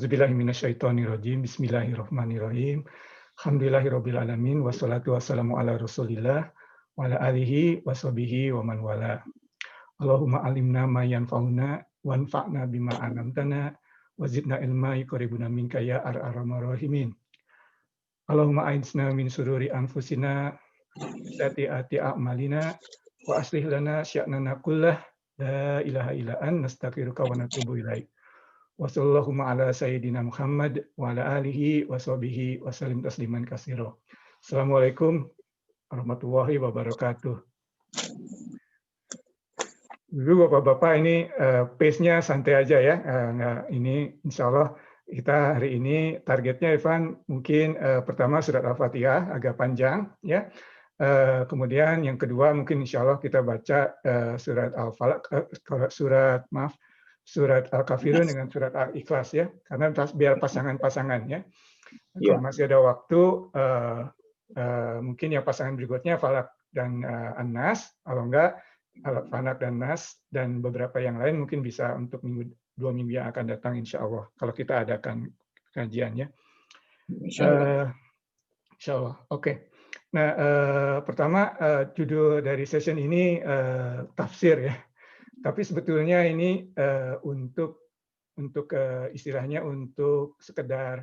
A'udzubillahi minasyaitonirrajim. Bismillahirrahmanirrahim. Alhamdulillahirabbil alamin wassalatu wassalamu ala Rasulillah wa ala alihi washabihi wa man wala. Allahumma alimna ma yanfa'una wanfa'na bima 'allamtana wa zidna ilma yuqribuna minka ya arhamar rahimin. Allahumma a'inna min sururi anfusina sayyiati a'malina wa aslih lana sya'nana kullah la ilaha illa anta nastaghfiruka wa natubu ilaik. Wassallallahu ala sayyidina Muhammad wa ala alihi wa sahbihi wa sallim tasliman katsira. Assalamualaikum warahmatullahi wabarakatuh. Dulu Bapak-bapak ini pace-nya santai aja ya. Ini insya Allah kita hari ini targetnya Ivan mungkin pertama surat Al-Fatihah agak panjang ya. Kemudian yang kedua mungkin insya Allah kita baca surat Al-Falaq, surat Al-Kafirun dengan surat Al-Ikhlas ya, karena biar pasangan-pasangan ya. Kalau masih ada waktu, mungkin yang pasangan berikutnya Falak dan An-Nas, kalau enggak Falak dan Nas dan beberapa yang lain mungkin bisa untuk 2 minggu yang akan datang insya Allah, kalau kita adakan kajian ya. Insya Allah. Oke. Nah, pertama judul dari session ini tafsir ya. Tapi sebetulnya ini untuk istilahnya untuk sekedar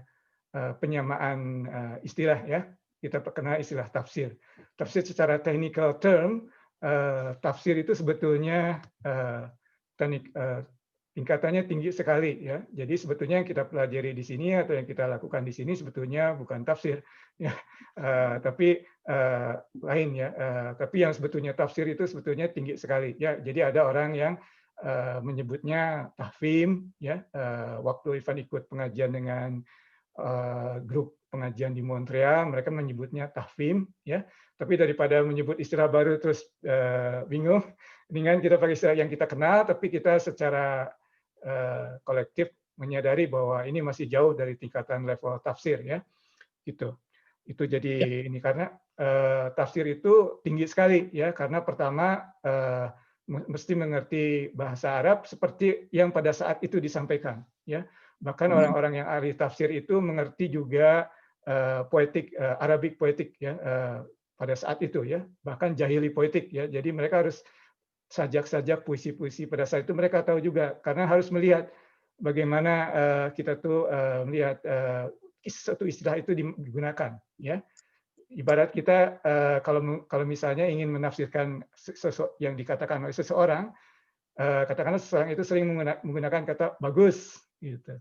penyamaan istilah ya. Kita kenal istilah tafsir. Tafsir secara technical term, tafsir itu sebetulnya tingkatannya tinggi sekali ya. Jadi sebetulnya yang kita pelajari di sini atau yang kita lakukan di sini sebetulnya bukan tafsir ya, tapi lain ya. Tapi yang sebetulnya tafsir itu sebetulnya tinggi sekali ya. Jadi ada orang yang menyebutnya tahfim ya. Waktu Ivan ikut pengajian dengan grup pengajian di Montreal, mereka menyebutnya tahfim ya. Tapi daripada menyebut istilah baru terus bingung, mendingan kita pakai istilah yang kita kenal, tapi kita secara kolektif menyadari bahwa ini masih jauh dari tingkatan level tafsir ya. Gitu. Itu jadi ini karena tafsir itu tinggi sekali ya, karena pertama mesti mengerti bahasa Arab seperti yang pada saat itu disampaikan ya. Bahkan orang-orang yang ahli tafsir itu mengerti juga poetik Arabic poetik ya pada saat itu ya, bahkan jahili poetik ya. Jadi mereka harus sajak-sajak puisi-puisi pada saat itu mereka tahu juga, karena harus melihat bagaimana kita tuh melihat satu istilah itu digunakan ya. Ibarat kita kalau misalnya ingin menafsirkan yang dikatakan oleh seseorang, katakanlah seseorang itu sering menggunakan kata bagus gitu.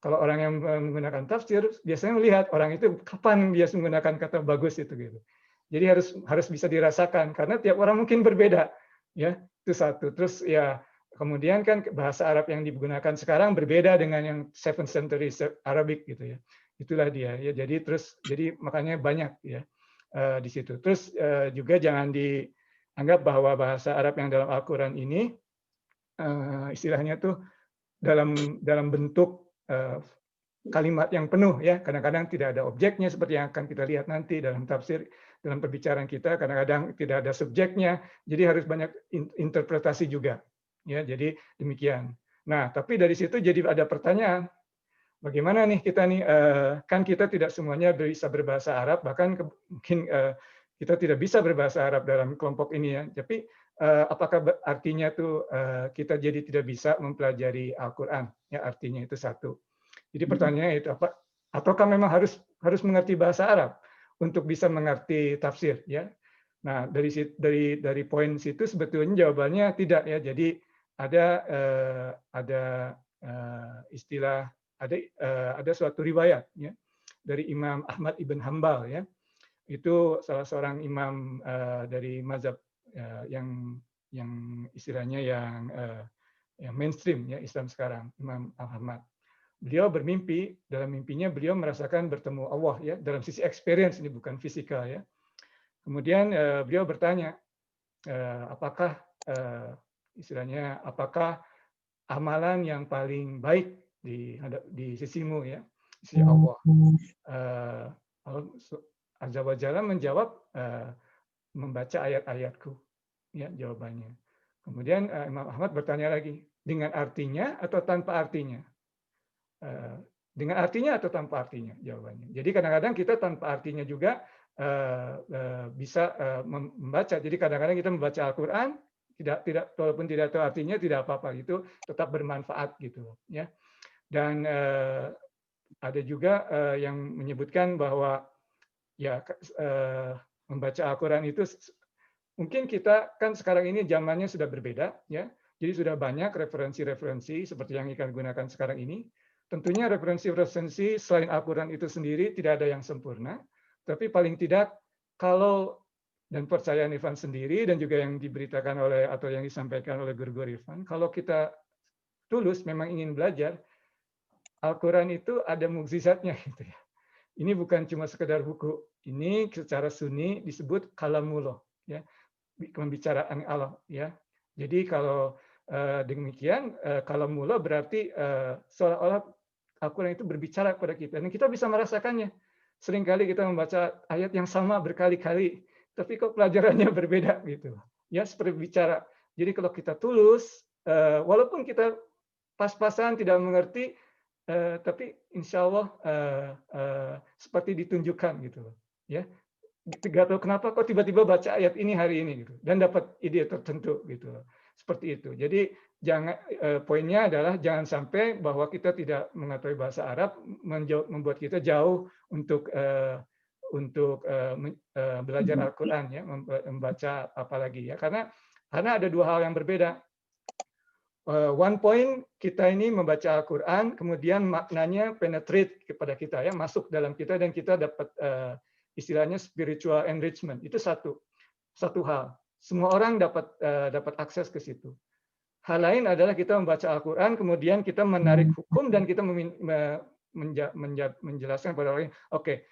Kalau orang yang menggunakan tafsir biasanya melihat orang itu kapan dia menggunakan kata bagus itu gitu. Jadi harus bisa dirasakan karena tiap orang mungkin berbeda ya. Itu satu. Terus ya kemudian kan bahasa Arab yang digunakan sekarang berbeda dengan yang 7th century Arabic gitu ya. Itulah dia ya. Jadi makanya banyak ya di situ. Terus juga jangan dianggap bahwa bahasa Arab yang dalam Al-Qur'an ini istilahnya tuh dalam bentuk kalimat yang penuh ya. Kadang-kadang tidak ada objeknya seperti yang akan kita lihat nanti dalam tafsir, dalam pembicaraan kita. Kadang-kadang tidak ada subjeknya. Jadi harus banyak interpretasi juga. Ya, jadi demikian. Nah, tapi dari situ jadi ada pertanyaan. Bagaimana nih kita nih, kan kita tidak semuanya bisa berbahasa Arab, bahkan mungkin kita tidak bisa berbahasa Arab dalam kelompok ini ya. Tapi apakah artinya tuh kita jadi tidak bisa mempelajari Al-Quran? Ya, artinya itu satu. Jadi pertanyaannya itu apa? Ataukah memang harus mengerti bahasa Arab untuk bisa mengerti tafsir? Ya. Nah dari poin situ sebetulnya jawabannya tidak ya. Jadi ada istilah ada suatu riwayat ya dari Imam Ahmad ibn Hambal ya. Itu salah seorang imam dari mazhab yang istilahnya yang mainstream ya Islam sekarang, Imam Ahmad. Beliau bermimpi, dalam mimpinya beliau merasakan bertemu Allah ya, dalam sisi experience ini bukan fisikal ya. Kemudian beliau bertanya, apakah istilahnya apakah amalan yang paling baik di sisimu ya, sisi Allah. Allah Azza wa Jalla menjawab membaca ayat-ayatku ya jawabannya. Kemudian Imam Ahmad bertanya lagi, dengan artinya atau tanpa artinya? Dengan artinya atau tanpa artinya jawabannya. Jadi kadang-kadang kita tanpa artinya juga bisa membaca. Jadi kadang-kadang kita membaca Al-Quran tidak walaupun tidak tahu artinya tidak apa-apa, itu tetap bermanfaat gitu ya. Dan ada juga yang menyebutkan bahwa ya membaca Al-Quran itu mungkin kita kan sekarang ini zamannya sudah berbeda ya. Jadi sudah banyak referensi-referensi seperti yang kita gunakan sekarang ini. Tentunya referensi-referensi selain Al-Quran itu sendiri tidak ada yang sempurna, tapi paling tidak kalau dan percayaan Irfan sendiri dan juga yang diberitakan oleh atau yang disampaikan oleh guru-guru Irfan, kalau kita tulus memang ingin belajar, Al-Quran itu ada mukjizatnya gitu ya. Ini bukan cuma sekedar buku. Ini secara sunni disebut kalamullah ya, pembicaraan Allah ya. Jadi kalau demikian kalamullah berarti seolah-olah Al-Quran itu berbicara kepada kita dan kita bisa merasakannya. Seringkali kita membaca ayat yang sama berkali-kali, tapi kok pelajarannya berbeda gitu. Ya seperti bicara. Jadi kalau kita tulus, walaupun kita pas-pasan tidak mengerti, tapi insya Allah seperti ditunjukkan gitu loh. Ya, nggak tahu kenapa kok tiba-tiba baca ayat ini hari ini gitu dan dapat ide tertentu gitu loh. Seperti itu. Jadi jangan poinnya adalah jangan sampai bahwa kita tidak mengetahui bahasa Arab membuat kita jauh untuk belajar Al-Quran ya, membaca apalagi ya, karena ada dua hal yang berbeda. One point kita ini membaca Al-Quran, kemudian maknanya penetrate kepada kita ya, masuk dalam kita dan kita dapat istilahnya spiritual enrichment. Itu satu hal. Semua orang dapat akses ke situ. Hal lain adalah kita membaca Al-Quran, kemudian kita menarik hukum dan kita menjelaskan kepada orang lain, oke,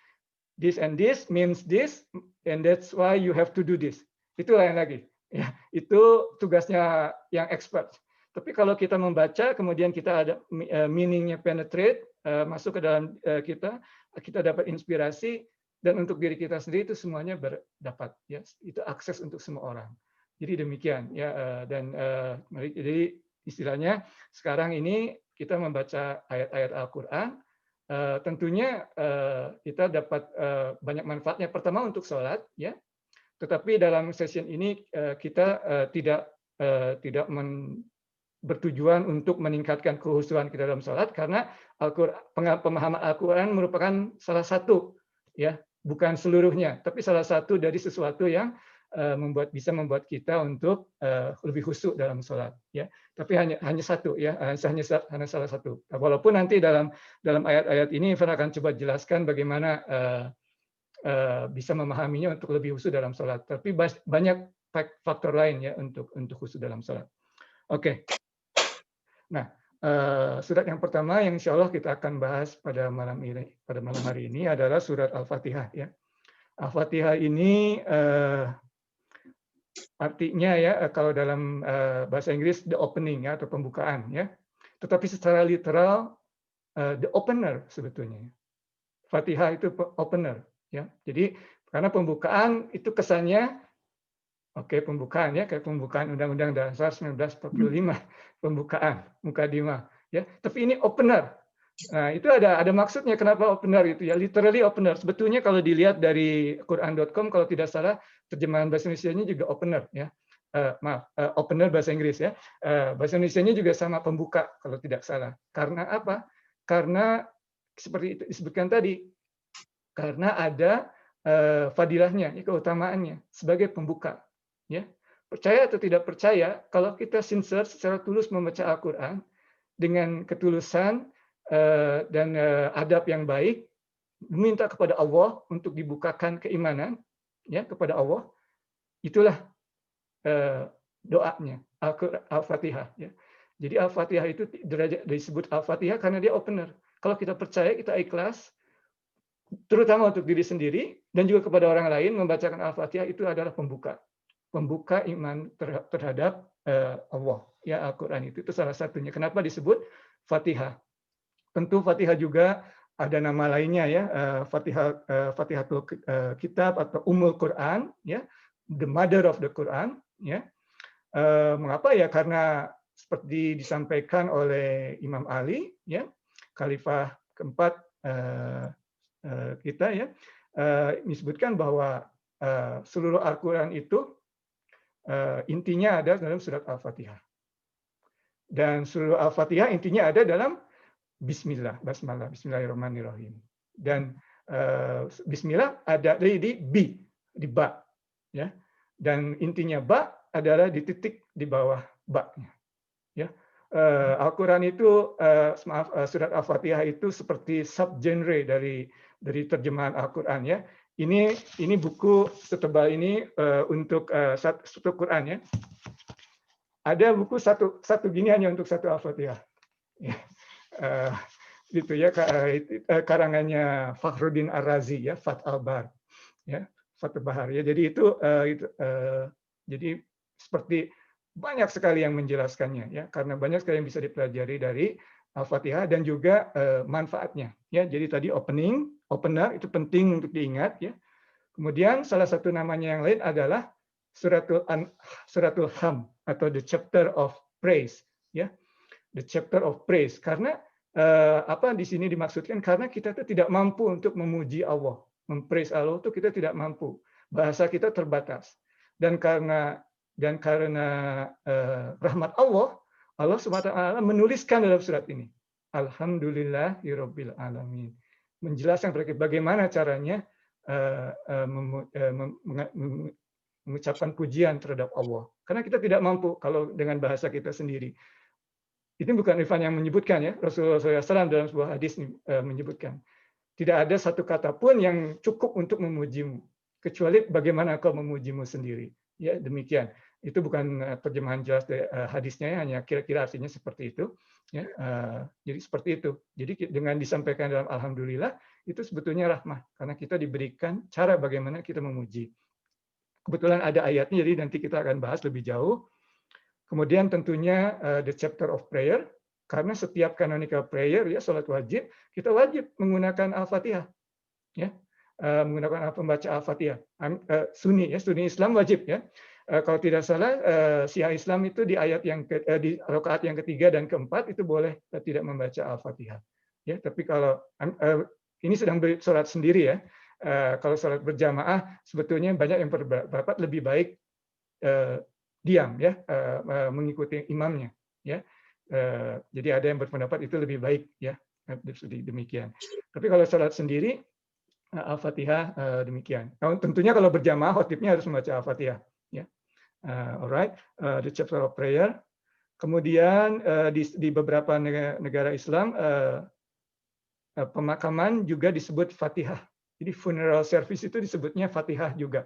this and this means this, and that's why you have to do this. Itu lain lagi. Ya, itu tugasnya yang expert. Tapi kalau kita membaca, kemudian kita ada meaningnya penetrate, masuk ke dalam kita dapat inspirasi, dan untuk diri kita sendiri itu semuanya berdapat. Ya, itu akses untuk semua orang. Jadi demikian. Ya, dan jadi istilahnya sekarang ini kita membaca ayat-ayat Al-Quran, tentunya kita dapat banyak manfaatnya. Pertama untuk sholat, ya. Tetapi dalam session ini kita tidak bertujuan untuk meningkatkan kekhusyuan kita dalam sholat, karena pemahaman Al-Quran merupakan salah satu, ya, bukan seluruhnya, tapi salah satu dari sesuatu yang bisa membuat kita untuk lebih khusyuk dalam sholat, ya. Tapi hanya satu, ya, hanya salah satu. Walaupun nanti dalam ayat-ayat ini Irfan akan coba jelaskan bagaimana bisa memahaminya untuk lebih khusyuk dalam sholat. Tapi banyak faktor lain ya untuk khusyuk dalam sholat. Oke. Nah, surat yang pertama yang insya Allah kita akan bahas pada malam hari ini adalah surat Al-Fatihah. Ya. Al-Fatihah ini artinya ya kalau dalam bahasa Inggris the opening ya, atau pembukaan ya. Tetapi secara literal the opener sebetulnya. Fatihah itu opener ya. Jadi karena pembukaan itu kesannya pembukaan ya, kayak pembukaan Undang-Undang Dasar 1945, pembukaan mukadimah ya. Tapi ini opener. Nah, itu ada maksudnya kenapa opener itu ya, literally opener. Sebetulnya kalau dilihat dari Quran.com kalau tidak salah terjemahan bahasa Indonesianya juga opener ya. Opener bahasa Inggris ya. Bahasa Indonesianya juga sama, pembuka kalau tidak salah. Karena apa? Karena seperti itu disebutkan tadi, karena ada fadilahnya, keutamaannya sebagai pembuka. Ya, percaya atau tidak percaya, kalau kita sincere secara tulus membaca Al-Quran dengan ketulusan dan adab yang baik, meminta kepada Allah untuk dibukakan keimanan ya kepada Allah, itulah doanya Al-Fatihah. Ya. Jadi Al-Fatihah itu disebut Al-Fatihah karena dia opener. Kalau kita percaya, kita ikhlas, terutama untuk diri sendiri dan juga kepada orang lain, membacakan Al-Fatihah itu adalah pembuka iman terhadap Allah. Ya, Al-Quran itu salah satunya. Kenapa disebut Fatihah? Tentu Fatihah juga ada nama lainnya ya, Fatihatul Kitab atau Ummul Quran, ya, the mother of the Quran. Ya. Mengapa ya? Karena seperti disampaikan oleh Imam Ali, ya, khalifah keempat kita ya, disebutkan bahwa seluruh Al-Quran itu intinya ada dalam surat Al-Fatihah. Dan seluruh Al-Fatihah intinya ada dalam Bismillah, Basmalah, Bismillahirrahmanirrahim. Dan Bismillah ada di di ba, ya. Dan intinya ba adalah di titik di bawah ba-nya. Ya. Al-Quran itu, surat Al-Fatihah itu seperti subgenre dari terjemahan Al-Quran ya. Ini buku setebal ini untuk satu Quran ya. Ada buku satu gini hanya untuk satu Al-Fatihah. Ya. Gitu ya, karangannya Fakhruddin Ar-Razi ya, Fath al-Bar ya, Fath al-Bahar ya. Jadi jadi seperti banyak sekali yang menjelaskannya ya, karena banyak sekali yang bisa dipelajari dari Al-Fatihah dan juga manfaatnya ya. Jadi tadi opener itu penting untuk diingat ya. Kemudian salah satu namanya yang lain adalah Suratul Hamd atau the chapter of praise ya. The chapter of praise, karena apa di sini dimaksudkan, karena kita itu tidak mampu untuk memuji Allah, mempraise Allah itu kita tidak mampu, bahasa kita terbatas, dan karena rahmat Allah SWT menuliskan dalam surat ini Alhamdulillahirabbil alamin, menjelaskan bagaimana caranya mengucapkan pujian terhadap Allah, karena kita tidak mampu kalau dengan bahasa kita sendiri. Itu bukan Irfan yang menyebutkan ya, Rasulullah SAW dalam sebuah hadis menyebutkan, tidak ada satu kata pun yang cukup untuk memujimu, kecuali bagaimana kau memujimu sendiri. Ya demikian. Itu bukan terjemahan jelas dari hadisnya, hanya kira-kira artinya seperti itu. Ya, jadi seperti itu. Jadi dengan disampaikan dalam Alhamdulillah itu sebetulnya rahmah, karena kita diberikan cara bagaimana kita memuji. Kebetulan ada ayatnya, jadi nanti kita akan bahas lebih jauh. Kemudian tentunya the chapter of prayer, karena setiap canonical prayer ya, salat wajib, kita wajib menggunakan Al-Fatihah ya, menggunakan pembaca Al-Fatihah. Sunni ya, Sunni Islam wajib ya. Kalau tidak salah Syiah Islam itu di ayat di rakaat yang ketiga dan keempat itu boleh tidak membaca Al-Fatihah ya. Tapi kalau ini sedang sholat sendiri ya, kalau sholat berjamaah sebetulnya banyak yang berpendapat lebih baik diam ya, mengikuti imamnya ya. Jadi ada yang berpendapat itu lebih baik ya, demikian. Tapi kalau sholat sendiri Al-Fatihah demikian. Nah, tentunya kalau berjamaah khotibnya harus membaca Al-Fatihah ya. Alright, the chapter of prayer. Kemudian di beberapa negara Islam pemakaman juga disebut Fatihah. Jadi funeral service itu disebutnya Fatihah juga.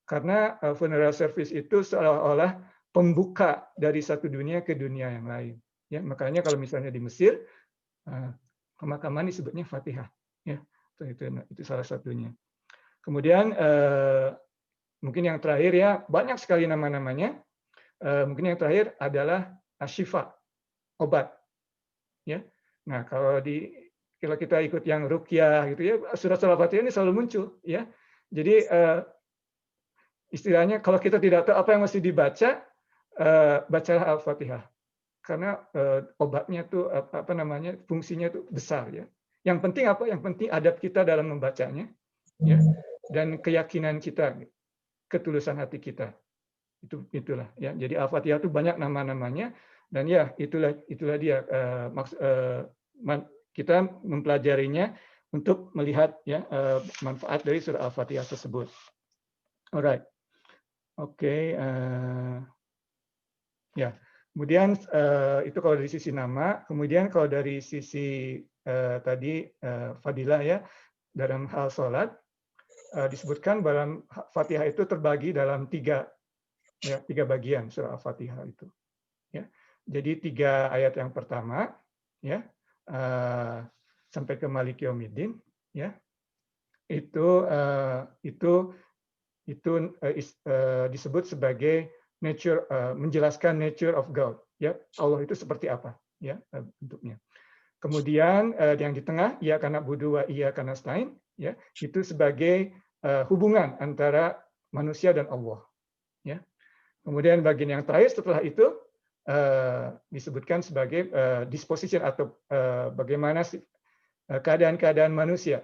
Karena funeral service itu seolah-olah pembuka dari satu dunia ke dunia yang lain. Ya, makanya kalau misalnya di Mesir, pemakaman disebutnya Fatihah. Ya, itu salah satunya. Kemudian mungkin yang terakhir ya, banyak sekali nama-namanya. Mungkin yang terakhir adalah Asyifa, obat. Ya, nah kalau kita ikut yang ruqyah gitu ya, surat Al-Fatihah ini selalu muncul. Ya, jadi istilahnya kalau kita tidak tahu apa yang mesti dibaca, bacalah Al-Fatihah, karena obatnya tuh apa namanya, fungsinya tuh besar ya. Yang penting apa? Yang penting adab kita dalam membacanya, ya, dan keyakinan kita, ketulusan hati kita. Itulah ya. Jadi Al-Fatihah itu banyak nama-namanya, dan ya itulah dia kita mempelajarinya untuk melihat ya manfaat dari surah Al-Fatihah tersebut. Alright. Oke, ya. Kemudian itu kalau dari sisi nama, kemudian kalau dari sisi tadi fadilah ya, dalam hal sholat disebutkan dalam Fatihah itu terbagi dalam tiga bagian surah Al-Fatihah itu. Ya, jadi 3 ayat yang pertama, ya, sampai ke Maliki Yaumiddin, ya, itu disebut sebagai nature, menjelaskan nature of God, ya, Allah itu seperti apa ya bentuknya. Kemudian yang di tengah, iyyaka na'budu wa iyyaka nasta'in, ya, itu sebagai hubungan antara manusia dan Allah ya. Kemudian bagian yang terakhir setelah itu disebutkan sebagai disposition atau bagaimana keadaan-keadaan manusia.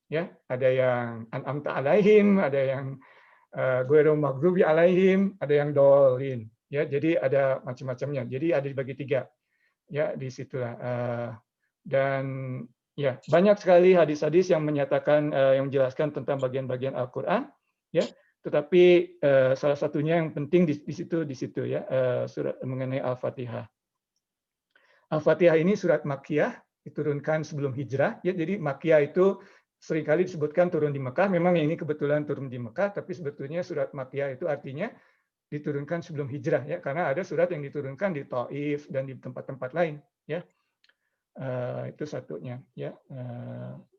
Ya, ada yang an'amta alaihim, ada yang ghairu maghdubi alaihim, ada yang dolin. Ya, jadi ada macam-macamnya. Jadi ada dibagi 3. Ya, di situlah. Dan ya, banyak sekali hadis-hadis yang menyatakan yang menjelaskan tentang bagian-bagian Al-Qur'an, ya. Tetapi salah satunya yang penting di situ ya, surat mengenai Al-Fatihah. Al-Fatihah ini surat Makkiyah, diturunkan sebelum hijrah. Ya, jadi Makkiyah itu seringkali disebutkan turun di Mekah. Memang ini kebetulan turun di Mekah, tapi sebetulnya surat Makkiyah itu artinya diturunkan sebelum hijrah, ya, karena ada surat yang diturunkan di Taif dan di tempat-tempat lain. Ya, itu satunya. Ya,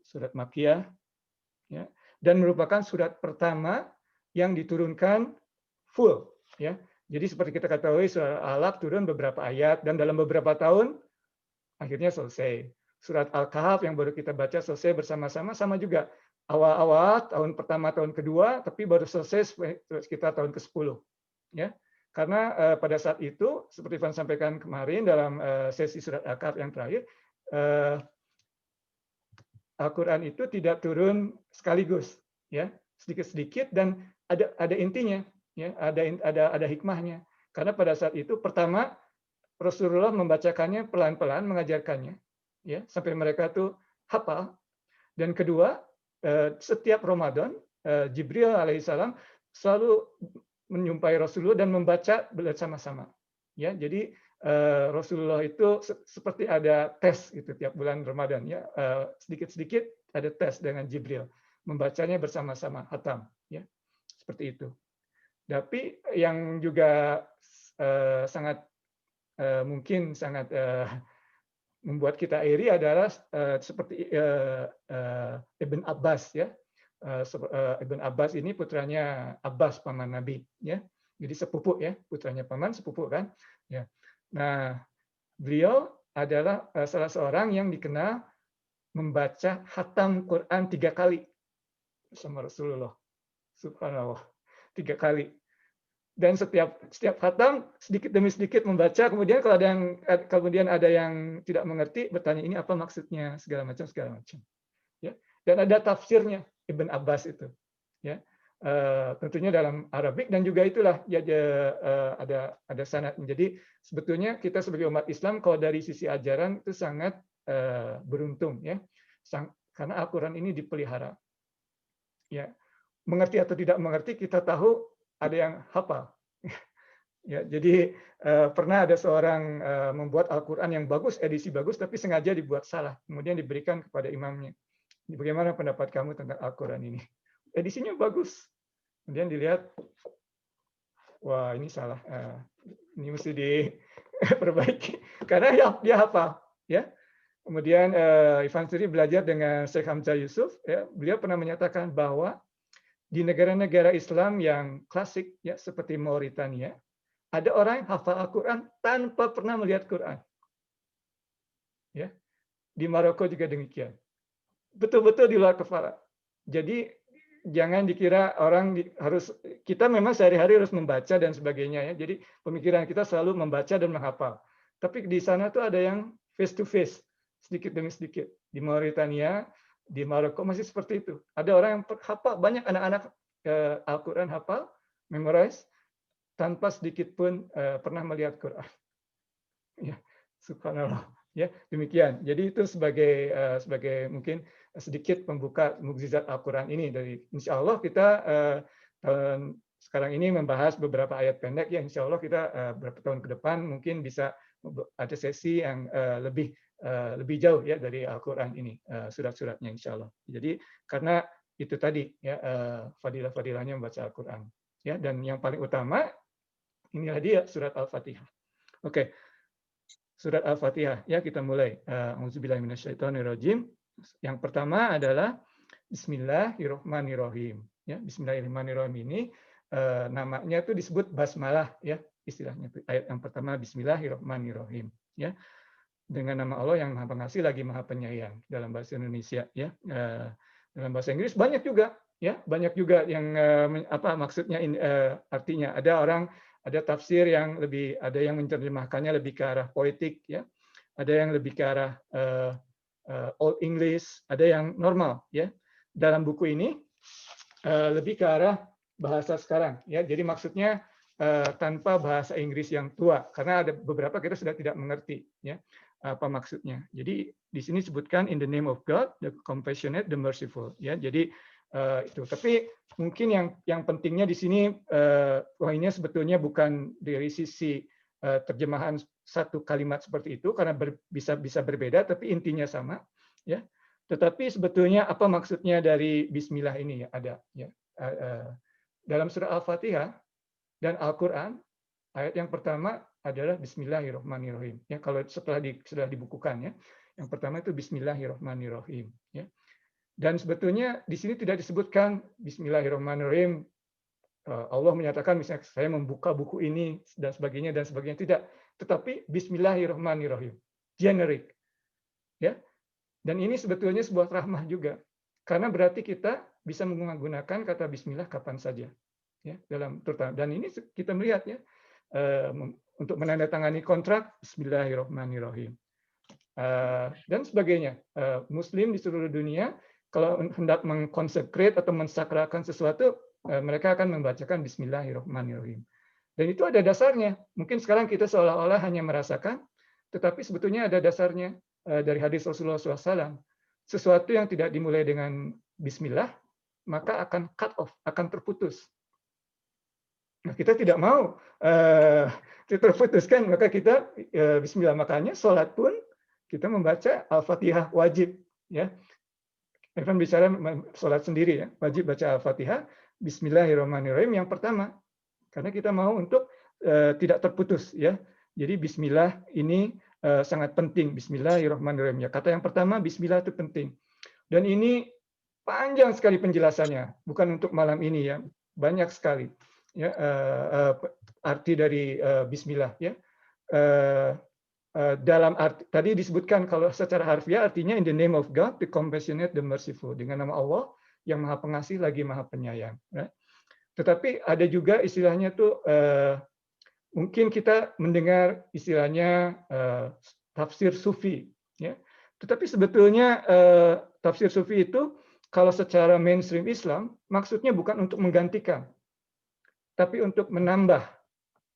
surat Makkiyah. Ya, dan merupakan surat pertama yang diturunkan full. Ya, jadi seperti kita ketahui surat Al-Alaq turun beberapa ayat dan dalam beberapa tahun akhirnya selesai. Surat Al-Kahf yang baru kita baca selesai bersama-sama, sama juga. Awal-awal tahun pertama, tahun kedua, tapi baru selesai sekitar tahun ke-10. Ya, karena pada saat itu, seperti Ivan sampaikan kemarin dalam sesi surat Al-Kahf yang terakhir, Al-Quran itu tidak turun sekaligus, ya, sedikit-sedikit dan ada intinya, ya, ada hikmahnya. Karena pada saat itu pertama Rasulullah membacakannya pelan-pelan, mengajarkannya, ya, sampai mereka tuh hafal. Dan kedua, setiap Ramadan Jibril alaihissalam selalu menyumpai Rasulullah dan membaca bersama-sama. Ya, jadi Rasulullah itu seperti ada tes gitu tiap bulan Ramadan, ya, sedikit-sedikit ada tes dengan Jibril, membacanya bersama-sama hatam, ya, seperti itu. Tapi yang juga sangat mungkin sangat membuat kita iri adalah seperti Ibn Abbas, ya. Ibn Abbas ini putranya Abbas paman Nabi, ya. Jadi sepupu, ya, putranya paman sepupu kan, ya. Nah, beliau adalah salah seorang yang dikenal membaca khatam Quran 3 kali sama Rasulullah. Subhanallah, 3 kali. Dan setiap khatam sedikit demi sedikit membaca, kemudian kalau ada yang tidak mengerti bertanya ini apa maksudnya, segala macam. Ya. Dan ada tafsirnya Ibn Abbas itu. Ya. Tentunya dalam Arabik dan juga itulah ya, ada sanad. Jadi sebetulnya kita sebagai umat Islam kalau dari sisi ajaran itu sangat beruntung, ya, karena Al-Quran ini dipelihara. Ya, mengerti atau tidak mengerti kita tahu ada yang hafal. Ya, jadi pernah ada seorang membuat Al-Quran yang bagus, edisi bagus, tapi sengaja dibuat salah, kemudian diberikan kepada imamnya. Bagaimana pendapat kamu tentang Al-Quran ini? Edisinya bagus. Kemudian dilihat, wah ini salah, ini mesti diperbaiki karena dia hafal, ya. Kemudian Ivan Suri belajar dengan Syekh Hamzah Yusuf, ya, beliau pernah menyatakan bahwa di negara-negara Islam yang klasik, ya, seperti Mauritania, ada orang yang hafal Al-Quran tanpa pernah melihat Quran. Ya. Di Maroko juga demikian. Betul-betul di luar kepala. Jadi jangan dikira orang harus, kita memang sehari-hari harus membaca dan sebagainya, ya. Jadi pemikiran kita selalu membaca dan menghafal. Tapi di sana tuh ada yang face to face, sedikit demi sedikit. Di Mauritania, di Maroko masih seperti itu. Ada orang yang hafal, banyak anak-anak Al-Quran hafal, memorize, tanpa sedikit pun pernah melihat Quran. Ya, subhanallah. Ya, demikian. Jadi itu sebagai mungkin sedikit pembuka mukjizat Al-Quran ini. Dari insya Allah kita sekarang ini membahas beberapa ayat pendek, ya, insya Allah kita beberapa tahun ke depan mungkin bisa ada sesi yang lebih jauh, ya, dari Al-Quran ini, surat-suratnya insya Allah. Jadi karena itu tadi, ya, fadilah-fadilahnya membaca Al-Quran, ya, dan yang paling utama inilah dia surat Al-Fatihah. Oke. Surat Al-Fatihah, ya, kita mulai. Auzubillahiminasyaitonirrajim. Yang pertama adalah Bismillahirrahmanirrahim. Ya, Bismillahirrahmanirrahim ini namanya itu disebut basmalah, ya, istilahnya. Ayat yang pertama Bismillahirrahmanirrahim, ya. Dengan nama Allah yang Maha Pengasih lagi Maha Penyayang dalam bahasa Indonesia, ya. Dalam bahasa Inggris banyak juga, ya, banyak juga yang apa maksudnya artinya. Ada orang Ada tafsir yang lebih, ada yang menerjemahkannya lebih ke arah poetik, ya. Ada yang lebih ke arah Old English, ada yang normal, ya. Dalam buku ini lebih ke arah bahasa sekarang, ya. Jadi maksudnya tanpa bahasa Inggris yang tua, karena ada beberapa kita sudah tidak mengerti, ya, apa maksudnya. Jadi di sini sebutkan in the name of God, the compassionate, the merciful, ya. Jadi itu. Tapi mungkin yang pentingnya di sini poinnya sebetulnya bukan dari sisi terjemahan satu kalimat seperti itu, karena bisa berbeda, tapi intinya sama, ya. Tetapi sebetulnya apa maksudnya dari Bismillah ini, ya, ada, ya. Dalam surah Al-Fatihah dan Al-Quran, ayat yang pertama adalah Bismillahirrahmanirrahim. Ya, kalau sudah dibukukan, ya, yang pertama itu Bismillahirrahmanirrahim. Ya. Dan sebetulnya di sini tidak disebutkan Bismillahirrahmanirrahim. Allah menyatakan misalnya saya membuka buku ini dan sebagainya, tidak. Tetapi Bismillahirrahmanirrahim, generic, ya. Dan ini sebetulnya sebuah rahmah juga, karena berarti kita bisa menggunakan kata Bismillah kapan saja, ya, dalam terutama. Dan ini kita melihat, ya, untuk menandatangani kontrak Bismillahirrahmanirrahim dan sebagainya. Muslim di seluruh dunia kalau hendak mengkonsekrate atau mensakralkan sesuatu, mereka akan membacakan Bismillahirrahmanirrahim. Dan itu ada dasarnya. Mungkin sekarang kita seolah-olah hanya merasakan, tetapi sebetulnya ada dasarnya dari hadis Rasulullah SAW. Sesuatu yang tidak dimulai dengan Bismillah, maka akan cut off, akan terputus. Nah, kita tidak mau terputuskan, maka kita Bismillah. Makanya sholat pun kita membaca Al-Fatihah wajib, ya. Irfan bicara sholat sendiri, ya, wajib baca Al-Fatihah, Bismillahirrahmanirrahim yang pertama, karena kita mau untuk tidak terputus, ya. Jadi Bismillah ini sangat penting. Bismillahirrahmanirrahim, ya. Kata yang pertama Bismillah itu penting. Dan ini panjang sekali penjelasannya, bukan untuk malam ini, ya, banyak sekali, ya, arti dari Bismillah, ya. Dalam arti tadi disebutkan kalau secara harfiah artinya in the name of God, the compassionate, the merciful, dengan nama Allah yang Maha Pengasih lagi Maha Penyayang. Ya. Tetapi ada juga istilahnya tuh mungkin kita mendengar istilahnya tafsir sufi, ya. Tetapi sebetulnya tafsir sufi itu kalau secara mainstream Islam maksudnya bukan untuk menggantikan, tapi untuk menambah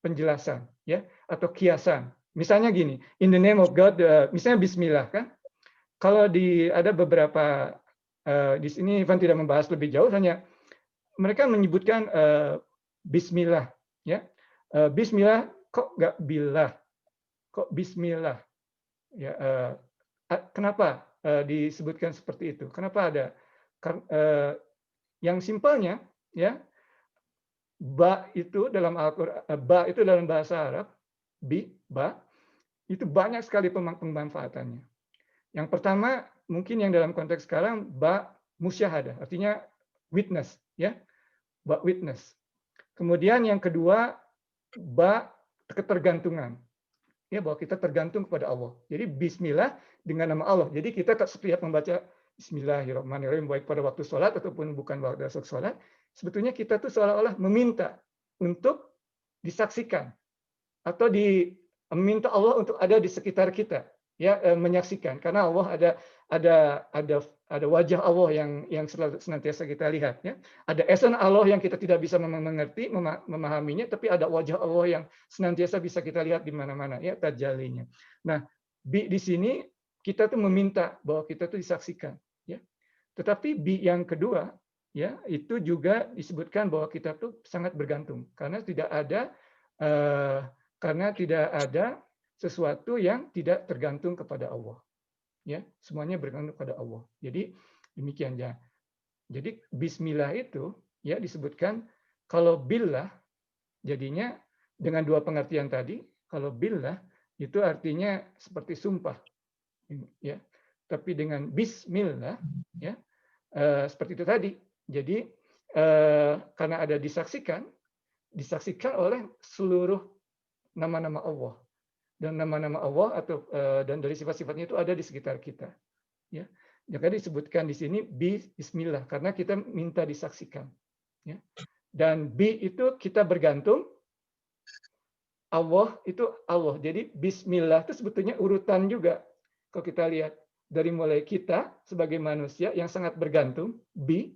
penjelasan, ya, atau kiasan. Misalnya gini, in the name of God, misalnya Bismillah, kan? Kalau ada beberapa di sini Ivan tidak membahas lebih jauh, hanya mereka menyebutkan Bismillah, ya. Bismillah kok nggak billah, kok Bismillah, ya. Kenapa disebutkan seperti itu? Kenapa ada? Yang simpelnya, ya, ba itu dalam Al-Quran, ba itu dalam bahasa Arab, ba itu banyak sekali pemanfaatannya. Yang pertama mungkin yang dalam konteks sekarang ba musyahadah, artinya witness, ya, ba witness. Kemudian yang kedua ba ketergantungan, ya, bahwa kita tergantung kepada Allah. Jadi Bismillah dengan nama Allah. Jadi kita setiap membaca Bismillahirrahmanirrahim baik pada waktu sholat ataupun bukan waktu sholat, sebetulnya kita tuh seolah-olah meminta untuk disaksikan atau meminta Allah untuk ada di sekitar kita, ya, menyaksikan, karena Allah ada wajah Allah yang senantiasa kita lihat, ya. Ada esen Allah yang kita tidak bisa mengerti, memahaminya, tapi ada wajah Allah yang senantiasa bisa kita lihat di mana-mana, ya, tajallinya. Nah, di sini kita tuh meminta bahwa kita tuh disaksikan, ya. Tetapi yang kedua, ya, itu juga disebutkan bahwa kita tuh sangat bergantung karena tidak ada sesuatu yang tidak tergantung kepada Allah, ya, semuanya bergantung kepada Allah. Jadi demikian, ya. Jadi Bismillah itu, ya, disebutkan kalau billah jadinya dengan dua pengertian tadi. Kalau billah itu artinya seperti sumpah, ya. Tapi dengan Bismillah, ya, seperti itu tadi. Jadi karena ada disaksikan oleh seluruh nama-nama Allah, dan nama-nama Allah dan dari sifat-sifatnya itu ada di sekitar kita, ya. Jadi disebutkan di sini Bismillah karena kita minta disaksikan, ya. Dan itu kita bergantung Allah itu Allah. Jadi Bismillah itu sebetulnya urutan juga. Kalau kita lihat dari mulai kita sebagai manusia yang sangat bergantung, bi,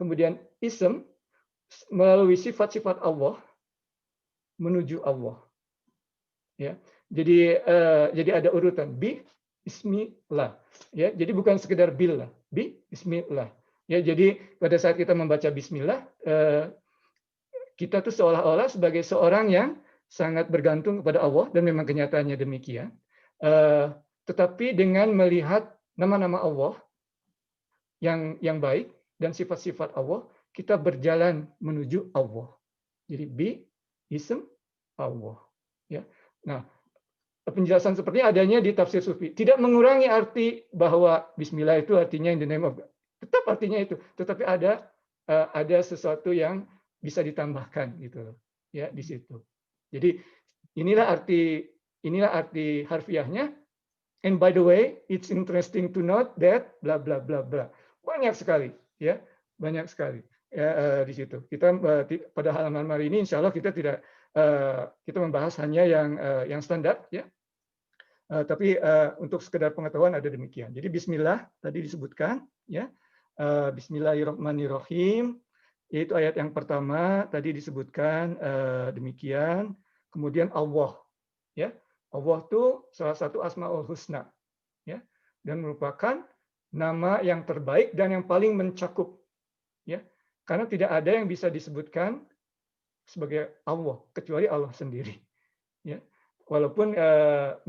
kemudian ism melalui sifat-sifat Allah menuju Allah. Ya, jadi ada urutan bi, Bismillah. Ya, jadi bukan sekedar billah, bi, Bismillah. Ya, jadi pada saat kita membaca Bismillah, kita tuh seolah-olah sebagai seorang yang sangat bergantung kepada Allah, dan memang kenyataannya demikian. Tetapi dengan melihat nama-nama Allah yang baik dan sifat-sifat Allah, kita berjalan menuju Allah. Jadi bi, ism, Allah. Ya. Nah, penjelasan seperti adanya di tafsir Sufi. Tidak mengurangi arti bahwa Bismillah itu artinya in the name of God. Tetap artinya itu, tetapi ada sesuatu yang bisa ditambahkan gitu loh, ya di situ. Jadi inilah arti harfiahnya. And by the way, it's interesting to note that bla bla bla bla. Banyak sekali, ya, banyak sekali ya di situ. Kita pada halaman hari ini, insya Allah kita tidak kita membahas hanya yang standar, ya. Tapi untuk sekedar pengetahuan ada demikian. Jadi Bismillah tadi disebutkan, ya. Bismillahirrahmanirrahim. Yaitu ayat yang pertama tadi disebutkan demikian. Kemudian Allah, ya. Allah itu salah satu Asmaul Husna, ya, dan merupakan nama yang terbaik dan yang paling mencakup, ya. Karena tidak ada yang bisa disebutkan sebagai Allah kecuali Allah sendiri, ya. Walaupun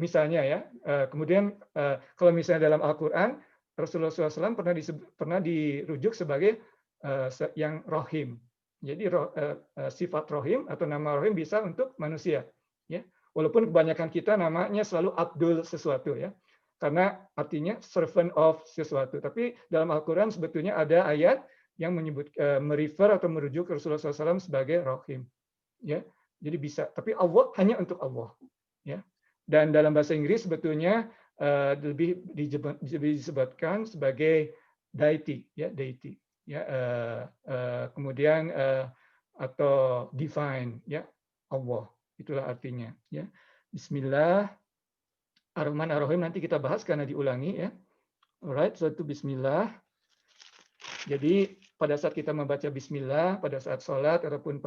misalnya, ya, kemudian kalau misalnya dalam Al-Quran Rasulullah SAW pernah dirujuk sebagai yang Rohim. Jadi sifat Rohim atau nama Rohim bisa untuk manusia, ya. Walaupun kebanyakan kita namanya selalu Abdul sesuatu, ya, karena artinya servant of sesuatu. Tapi dalam Al-Quran sebetulnya ada ayat yang menyebut merefer atau merujuk ke Rasulullah SAW sebagai Rohim, ya. Jadi bisa. Tapi Allah hanya untuk Allah, ya. Dan dalam bahasa Inggris sebetulnya lebih disebutkan sebagai deity, ya, deity. Ya, kemudian atau divine, ya, Allah, itulah artinya, ya. Bismillah Ar-Rahman Ar-Rahim nanti kita bahas karena diulangi, ya. Alright, so itu Bismillah. Jadi pada saat kita membaca Bismillah pada saat sholat ataupun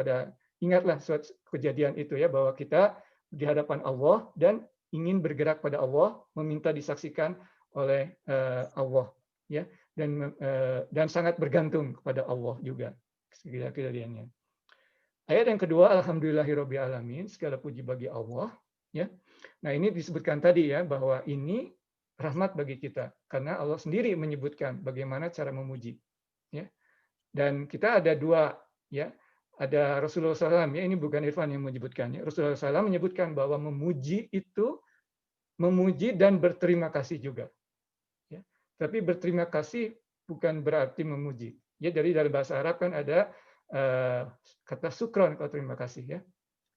ingatlah suatu kejadian itu, ya, bahwa kita di hadapan Allah dan ingin bergerak pada Allah, meminta disaksikan oleh Allah, ya. Dan sangat bergantung kepada Allah juga kejadiannya. Ayat yang kedua, Alhamdulillahirabbil alamin, segala puji bagi Allah, ya. Nah, ini disebutkan tadi, ya, bahwa ini rahmat bagi kita karena Allah sendiri menyebutkan bagaimana cara memuji, ya. Dan kita ada dua, ya. Ada Rasulullah SAW, ya, ini bukan Irfan yang menyebutkannya. Rasulullah SAW menyebutkan bahwa memuji itu memuji dan berterima kasih juga. Tapi berterima kasih bukan berarti memuji. Ya, dari dalam bahasa Arab kan ada kata syukron kalau terima kasih, ya.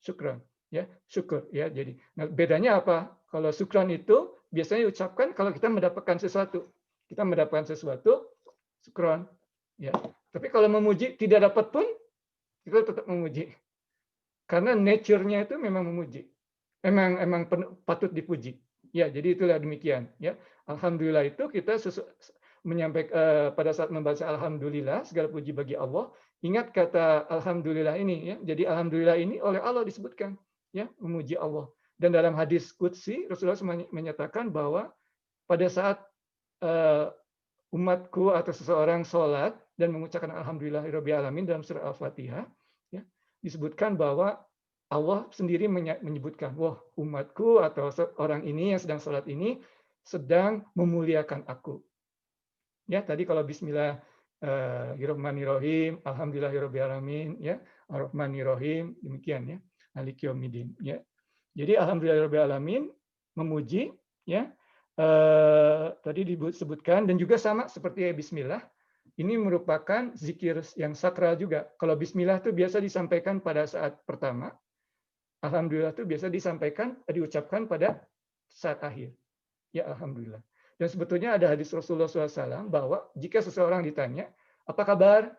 Syukron, ya, syukur, ya. Jadi, nah, bedanya apa? Kalau syukron itu biasanya diucapkan kalau kita mendapatkan sesuatu. Kita mendapatkan sesuatu, syukron, ya. Tapi kalau memuji tidak dapat pun kita tetap memuji. Karena nature-nya itu memang memuji. Emang patut dipuji. Ya, jadi itulah demikian, ya. Alhamdulillah itu kita menyampaikan pada saat membaca Alhamdulillah segala puji bagi Allah, ingat kata Alhamdulillah ini, ya. Jadi Alhamdulillah ini oleh Allah disebutkan, ya, memuji Allah. Dan dalam hadis qudsi Rasulullah menyatakan bahwa pada saat umatku atau seseorang sholat dan mengucapkan Alhamdulillahirabbil alamin dalam surah Al-Fatihah, ya, disebutkan bahwa Allah sendiri menyebutkan, wah, umatku atau orang ini yang sedang sholat ini sedang memuliakan aku. Ya, tadi kalau Bismillahirrahmanirrahim, Alhamdulillahirabbil alamin, ya, Ar-Rahmanirrahim, demikian, ya, Maliki yaumiddin, ya. Jadi Alhamdulillahirabbil alamin memuji, ya. Tadi disebutkan dan juga sama seperti Bismillah, ini merupakan zikir yang sakral juga. Kalau Bismillah itu biasa disampaikan pada saat pertama. Alhamdulillah itu biasa diucapkan pada saat akhir. Ya, Alhamdulillah. Dan sebetulnya ada hadis Rasulullah SAW bahwa jika seseorang ditanya, apa kabar?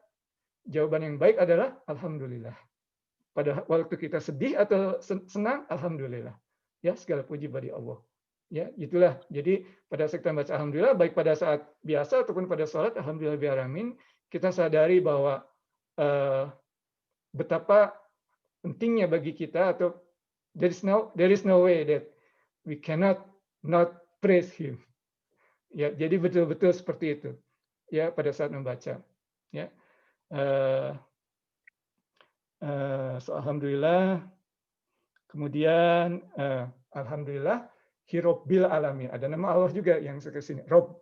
Jawaban yang baik adalah Alhamdulillah. pada waktu kita sedih atau senang, alhamdulillah. Ya, segala puji bagi Allah. Ya, itulah. Jadi pada saat kita baca alhamdulillah, baik pada saat biasa ataupun pada salat, alhamdulillah rabbil alamin, kita sadari bahwa betapa pentingnya bagi kita, atau there is no way that we cannot not praise him. Ya, jadi betul-betul seperti itu. Ya, pada saat membaca. Ya. So, alhamdulillah. Kemudian alhamdulillah Hirobbil alamin. Ada nama Allah juga yang ke sini, Rob.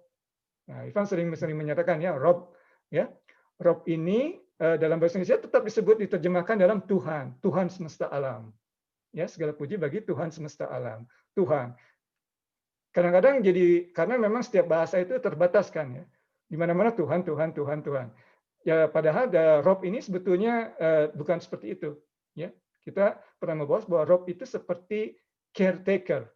Nah, Ivan sering menyatakan ya, Rob. Ya, Rob ini dalam bahasa Indonesia tetap disebut, diterjemahkan dalam Tuhan, Tuhan semesta alam. Ya, segala puji bagi Tuhan semesta alam, Tuhan. Kadang-kadang jadi, karena memang setiap bahasa itu terbatas kan ya. Di mana-mana Tuhan, Tuhan, Tuhan, Tuhan. Ya, padahal Rob ini sebetulnya bukan seperti itu. Ya, kita pernah membahas bahwa Rob itu seperti caretaker.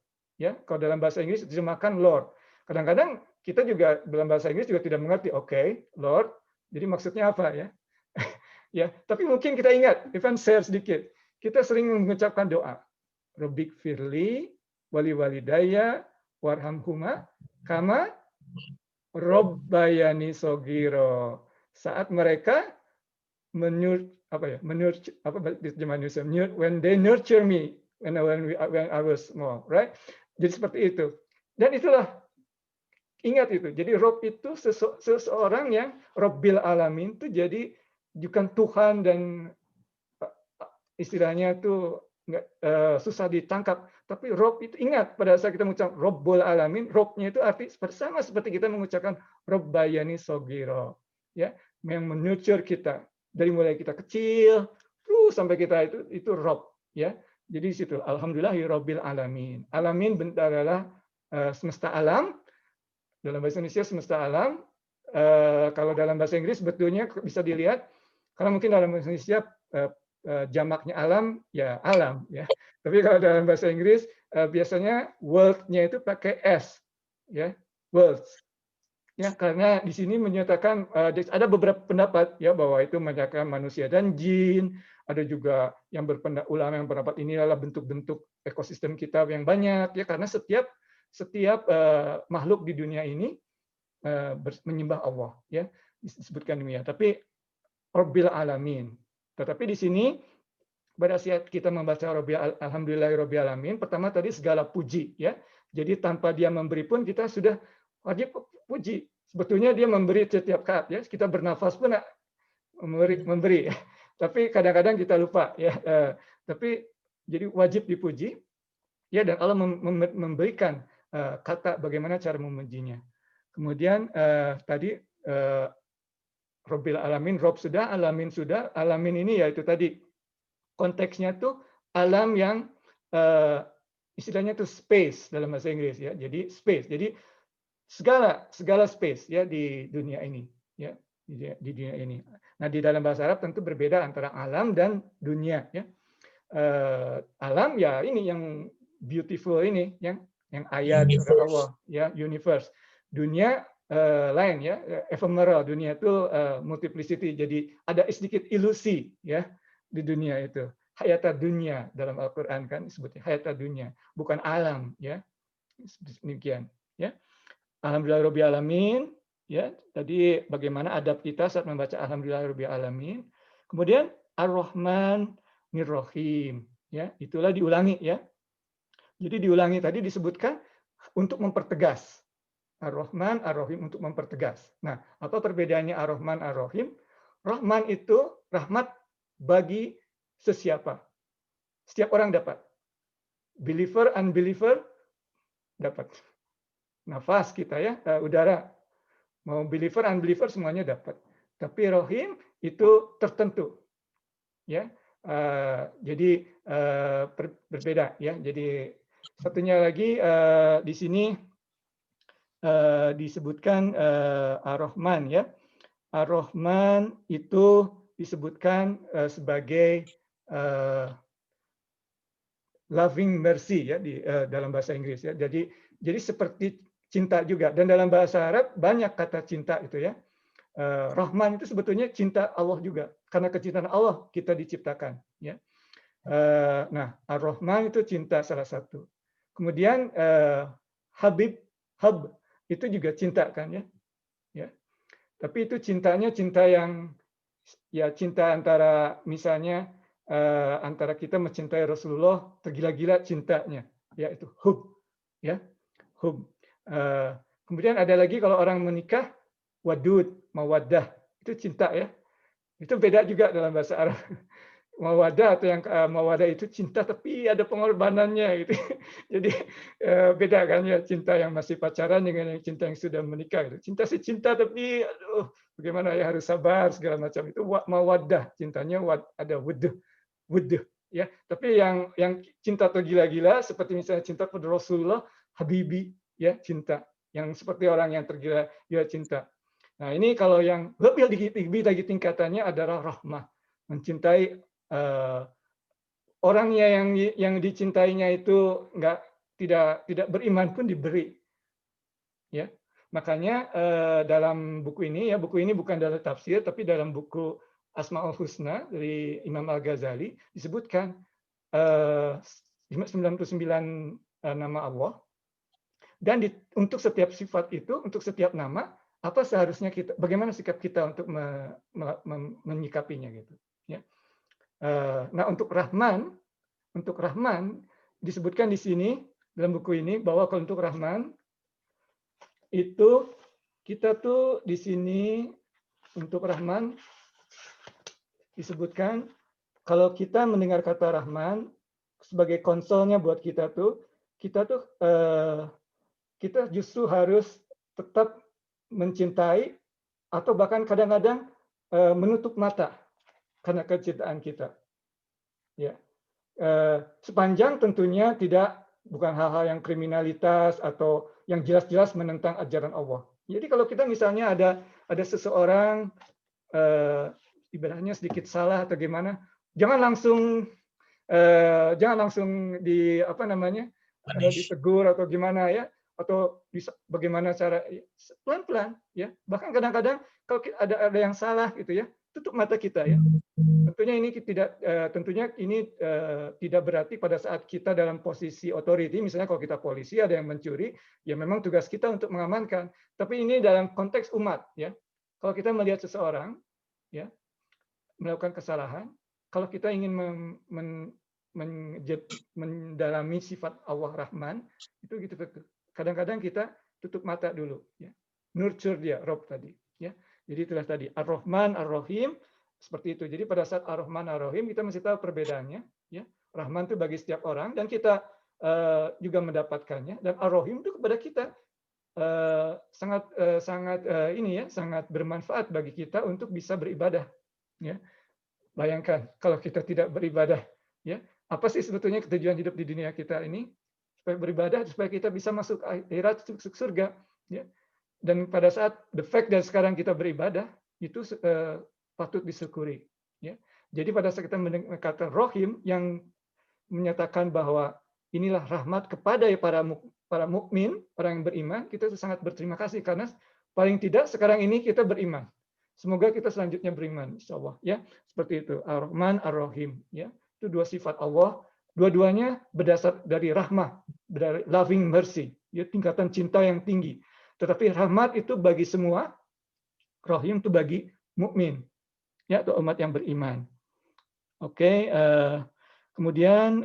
Ya, kalau dalam bahasa Inggris diterjemahkan Lord. Kadang-kadang kita juga dalam bahasa Inggris juga tidak mengerti. Oke, Lord. Jadi maksudnya apa ya? Ya, tapi mungkin kita ingat, Ivan share sedikit. Kita sering mengucapkan doa. Rabbik firli wali walidayya warhamhuma kama robbayani sogiro. Saat mereka when they nurture me when I was small, right? Jadi seperti itu. Dan itulah, ingat itu. Jadi Rob itu seseorang yang Robbil alamin itu jadi bukan Tuhan, dan istilahnya itu nggak susah ditangkap. Tapi Rob itu, ingat pada saat kita mengucap Robbul alamin, Robnya itu arti sama seperti kita mengucapkan Robbayani sogiro, ya, yang menurture kita dari mulai kita kecil terus sampai kita itu Rob, ya. Jadi di situ alhamdulillah Robbil alamin. Alamin adalah semesta alam. Dalam bahasa Indonesia semesta alam. Kalau dalam bahasa Inggris sebetulnya bisa dilihat, karena mungkin dalam bahasa Indonesia jamaknya alam ya alam ya. Tapi kalau dalam bahasa Inggris biasanya world-nya itu pakai S, ya, worlds. Ya, karena di sini menyatakan ada beberapa pendapat ya bahwa itu menyatakan manusia dan jin. Ada juga yang ulama yang berpendapat ini adalah bentuk-bentuk ekosistem kita yang banyak ya, karena setiap makhluk di dunia ini menyembah Allah ya, disebutkan demikian. Tapi Rabbil alamin. Tetapi di sini pada saat kita membaca alhamdulillahirabbil alamin, pertama tadi segala puji ya. Jadi tanpa dia memberi pun kita sudah wajib puji. Sebetulnya dia memberi setiap saat ya. Kita bernafas pun memberi. Tapi kadang-kadang kita lupa ya. Tapi jadi wajib dipuji ya, dan Allah memberikan kata bagaimana cara memujinya. Kemudian tadi Rabbil alamin, Rob sudah, alamin sudah. Alamin ini yaitu tadi konteksnya tuh alam yang istilahnya tuh space dalam bahasa Inggris ya. Jadi space. Jadi segala space ya di dunia ini ya, di dunia ini. Nah, di dalam bahasa Arab tentu berbeda antara alam dan dunia ya. Alam ya ini yang beautiful ini, yang ayat Allah ya, universe. Dunia lain ya, ephemeral. Dunia itu multiplicity. Jadi ada sedikit ilusi ya di dunia itu. Hayata dunia dalam Al-Qur'an kan disebutnya hayata dunia, bukan alam ya. Demikian ya. Alhamdulillahirabbil alamin ya. Tadi bagaimana adab kita saat membaca alhamdulillahirabbil alamin. Kemudian Ar-Rahmanir Rahim ya. Itulah diulangi ya. Jadi diulangi tadi disebutkan untuk mempertegas. Ar-Rahman Ar-Rahim untuk mempertegas. Nah, apa perbedaannya Ar-Rahman Ar-Rahim? Rahman itu rahmat bagi sesiapa. Setiap orang dapat. Believer, unbeliever dapat. Nafas kita ya, udara. Mau believer, unbeliever semuanya dapat. Tapi Rahim itu tertentu. Ya. Jadi berbeda ya. Jadi satunya lagi di sini disebutkan Ar-Rahman ya. Ar-Rahman itu disebutkan sebagai loving mercy ya di dalam bahasa Inggris ya. Jadi seperti cinta juga, dan dalam bahasa Arab banyak kata cinta itu ya. Rahman itu sebetulnya cinta Allah juga, karena kecintaan Allah kita diciptakan ya. Nah, Ar-Rahman itu cinta salah satu. Kemudian Habib, Hab itu juga cinta kan ya. Ya. Tapi itu cintanya cinta yang ya cinta antara misalnya antara kita mencintai Rasulullah tergila-gila cintanya, ya itu hub, ya hub. Kemudian ada lagi kalau orang menikah wadud, mawaddah itu cinta ya. Itu beda juga dalam bahasa Arab. Mawadah atau yang mawadah itu cinta tapi ada pengorbanannya gitu. Jadi beda kan ya cinta yang masih pacaran dengan yang cinta yang sudah menikah gitu. Cinta sih cinta tapi aduh bagaimana ya harus sabar segala macam itu mawadah cintanya ada wuduh wuduh ya. Tapi yang cinta tergila-gila seperti misalnya cinta pada Rasulullah Habibi ya cinta yang seperti orang yang tergila-gila cinta. Nah, ini kalau yang lebih lagi tingkatannya adalah rahmah, mencintai orangnya yang dicintainya itu tidak beriman pun diberi. Ya, makanya dalam buku ini ya buku ini bukan dalam tafsir tapi dalam buku Asmaul Husna dari Imam Al Ghazali disebutkan 99 nama Allah dan untuk setiap sifat itu untuk setiap nama apa seharusnya kita bagaimana sikap kita untuk menyikapinya gitu. Ya. Nah, untuk Rahman disebutkan di sini dalam buku ini bahwa kalau untuk Rahman itu kita tuh di sini untuk Rahman disebutkan kalau kita mendengar kata Rahman sebagai konsolnya buat kita tuh kita justru harus tetap mencintai atau bahkan kadang-kadang menutup mata karena kecintaan kita. Ya. Sepanjang tentunya bukan hal-hal yang kriminalitas atau yang jelas-jelas menentang ajaran Allah. Jadi kalau kita misalnya ada seseorang ibaratnya sedikit salah atau gimana, jangan langsung ditegur atau gimana ya, atau bagaimana cara pelan-pelan ya. Bahkan kadang-kadang kalau ada yang salah gitu ya, tutup mata kita ya. Tentunya ini tidak berarti pada saat kita dalam posisi otoriti, misalnya kalau kita polisi ada yang mencuri, ya memang tugas kita untuk mengamankan. Tapi ini dalam konteks umat, ya. Kalau kita melihat seseorang, ya, melakukan kesalahan, kalau kita ingin mendalami sifat Allah Rahman, itu gitu. Kadang-kadang kita tutup mata dulu, ya. Nurture dia, Rob tadi, ya. Jadi itulah tadi Ar-Rahman, Ar-Rahim. Seperti itu. Jadi pada saat Ar-Rahman Ar-Rahim kita mesti tahu perbedaannya. Ya. Rahman itu bagi setiap orang dan kita juga mendapatkannya. Dan Ar-Rahim itu kepada kita sangat bermanfaat bagi kita untuk bisa beribadah. Ya. Bayangkan kalau kita tidak beribadah, ya apa sih sebetulnya tujuan hidup di dunia kita ini? Supaya beribadah, supaya kita bisa masuk akhirat, masuk surga. Ya. Dan pada saat the fact dan sekarang kita beribadah itu patut disyukuri. Ya. Jadi pada saat kita mendengar kata Rohim yang menyatakan bahwa inilah rahmat kepada para mukmin, orang yang beriman, kita sangat berterima kasih karena paling tidak sekarang ini kita beriman. Semoga kita selanjutnya beriman, insya Allah. Ya, seperti itu. Ar-Rahman, Ar-Rahim. Ya, itu dua sifat Allah. Dua-duanya berdasar dari rahmah, dari loving mercy. Ya, tingkatan cinta yang tinggi. Tetapi rahmat itu bagi semua, Rahim itu bagi mukmin. Ya, atau umat yang beriman. Oke, kemudian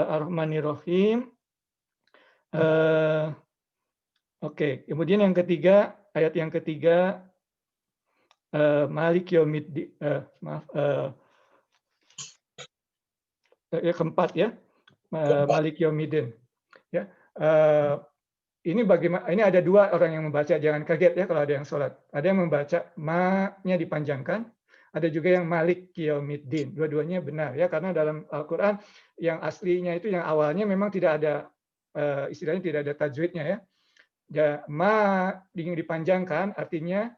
Ar-Rahmanir-Rahim. Oke, kemudian yang ketiga, ayat yang ketiga, Malik Yaumiddin, keempat ya, Malik Yaumiddin. Ya, ini bagaimana? Ini ada dua orang yang membaca, jangan kaget ya kalau ada yang sholat. Ada yang membaca ma-nya dipanjangkan. Ada juga yang Malik Yaumiddin. Dua-duanya benar ya, karena dalam Al-Qur'an yang aslinya itu yang awalnya memang tidak ada istilahnya tidak ada tajwidnya ya. Ma dipanjangkan artinya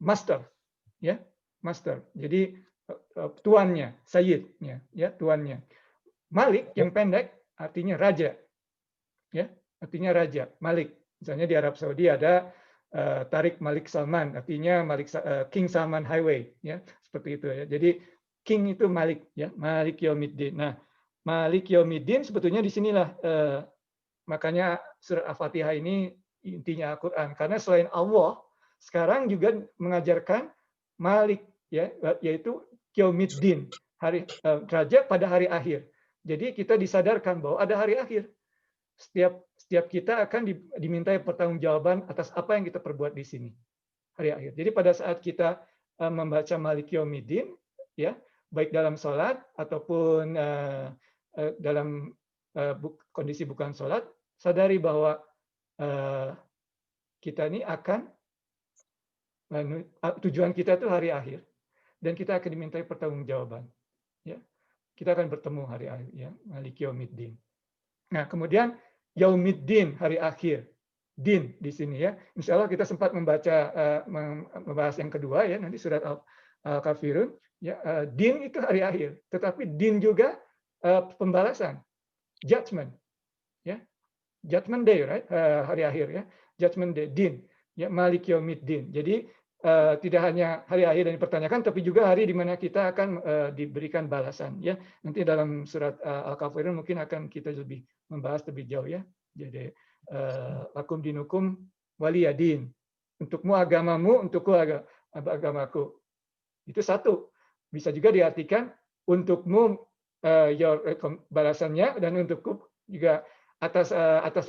master ya, master. Jadi tuannya, sayyidnya ya, tuannya. Malik yang pendek artinya raja. Ya, artinya raja, Malik. Misalnya di Arab Saudi ada Tariq Malik Salman, artinya King Salman Highway, ya seperti itu ya. Jadi king itu Malik, ya, Malik Yaumiddin. Nah, Malik Yaumiddin sebetulnya di sinilah makanya surat Al-Fatihah ini intinya Al-Quran. Karena selain Allah, sekarang juga mengajarkan Malik, ya, yaitu Yaumiddin, raja pada hari akhir. Jadi kita disadarkan bahwa ada hari akhir. Setiap kita akan dimintai pertanggungjawaban atas apa yang kita perbuat di sini, hari akhir. Jadi pada saat kita membaca Malik Yaumiddin, ya, baik dalam sholat ataupun dalam kondisi bukan sholat, sadari bahwa kita ini akan tujuan kita itu hari akhir, dan kita akan dimintai pertanggungjawaban. Ya, kita akan bertemu hari akhir, ya, Malik Yaumiddin. Nah, kemudian Yaumiddin, hari akhir. Din di sini, ya. Insya Allah kita sempat membahas yang kedua, ya, nanti surat Al-Kafirun. Ya, din itu hari akhir, tetapi din juga pembalasan, judgment, ya, judgment day, right? Hari akhir, ya, judgment day, din, ya, Malik Yaumiddin. Jadi tidak hanya hari akhir yang dipertanyakan, tapi juga hari di mana kita akan diberikan balasan, ya. Nanti dalam surat Al-Kafirun mungkin akan kita lebih membahas lebih jauh, ya. Jadi lakum dinukum waliyadin, untukmu agamamu, untukku agamaku. Itu satu. Bisa juga diartikan untukmu balasannya, dan untukku juga atas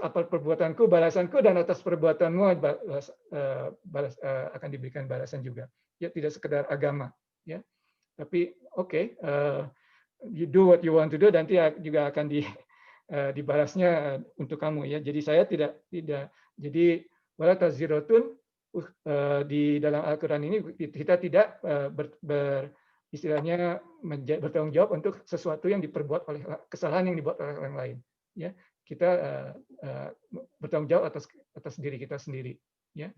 apa perbuatanku balasanku, dan atas perbuatanmu akan diberikan balasan juga. Ya, tidak sekedar agama, ya. Tapi oke, you do what you want to do, nanti juga akan dibalasnya untuk kamu, ya. Jadi saya tidak jadi wala taziratun di dalam Al-Qur'an ini kita tidak istilahnya bertanggung jawab untuk sesuatu yang diperbuat oleh kesalahan yang dibuat oleh orang lain, ya. Kita bertanggung jawab atas diri kita sendiri, ya.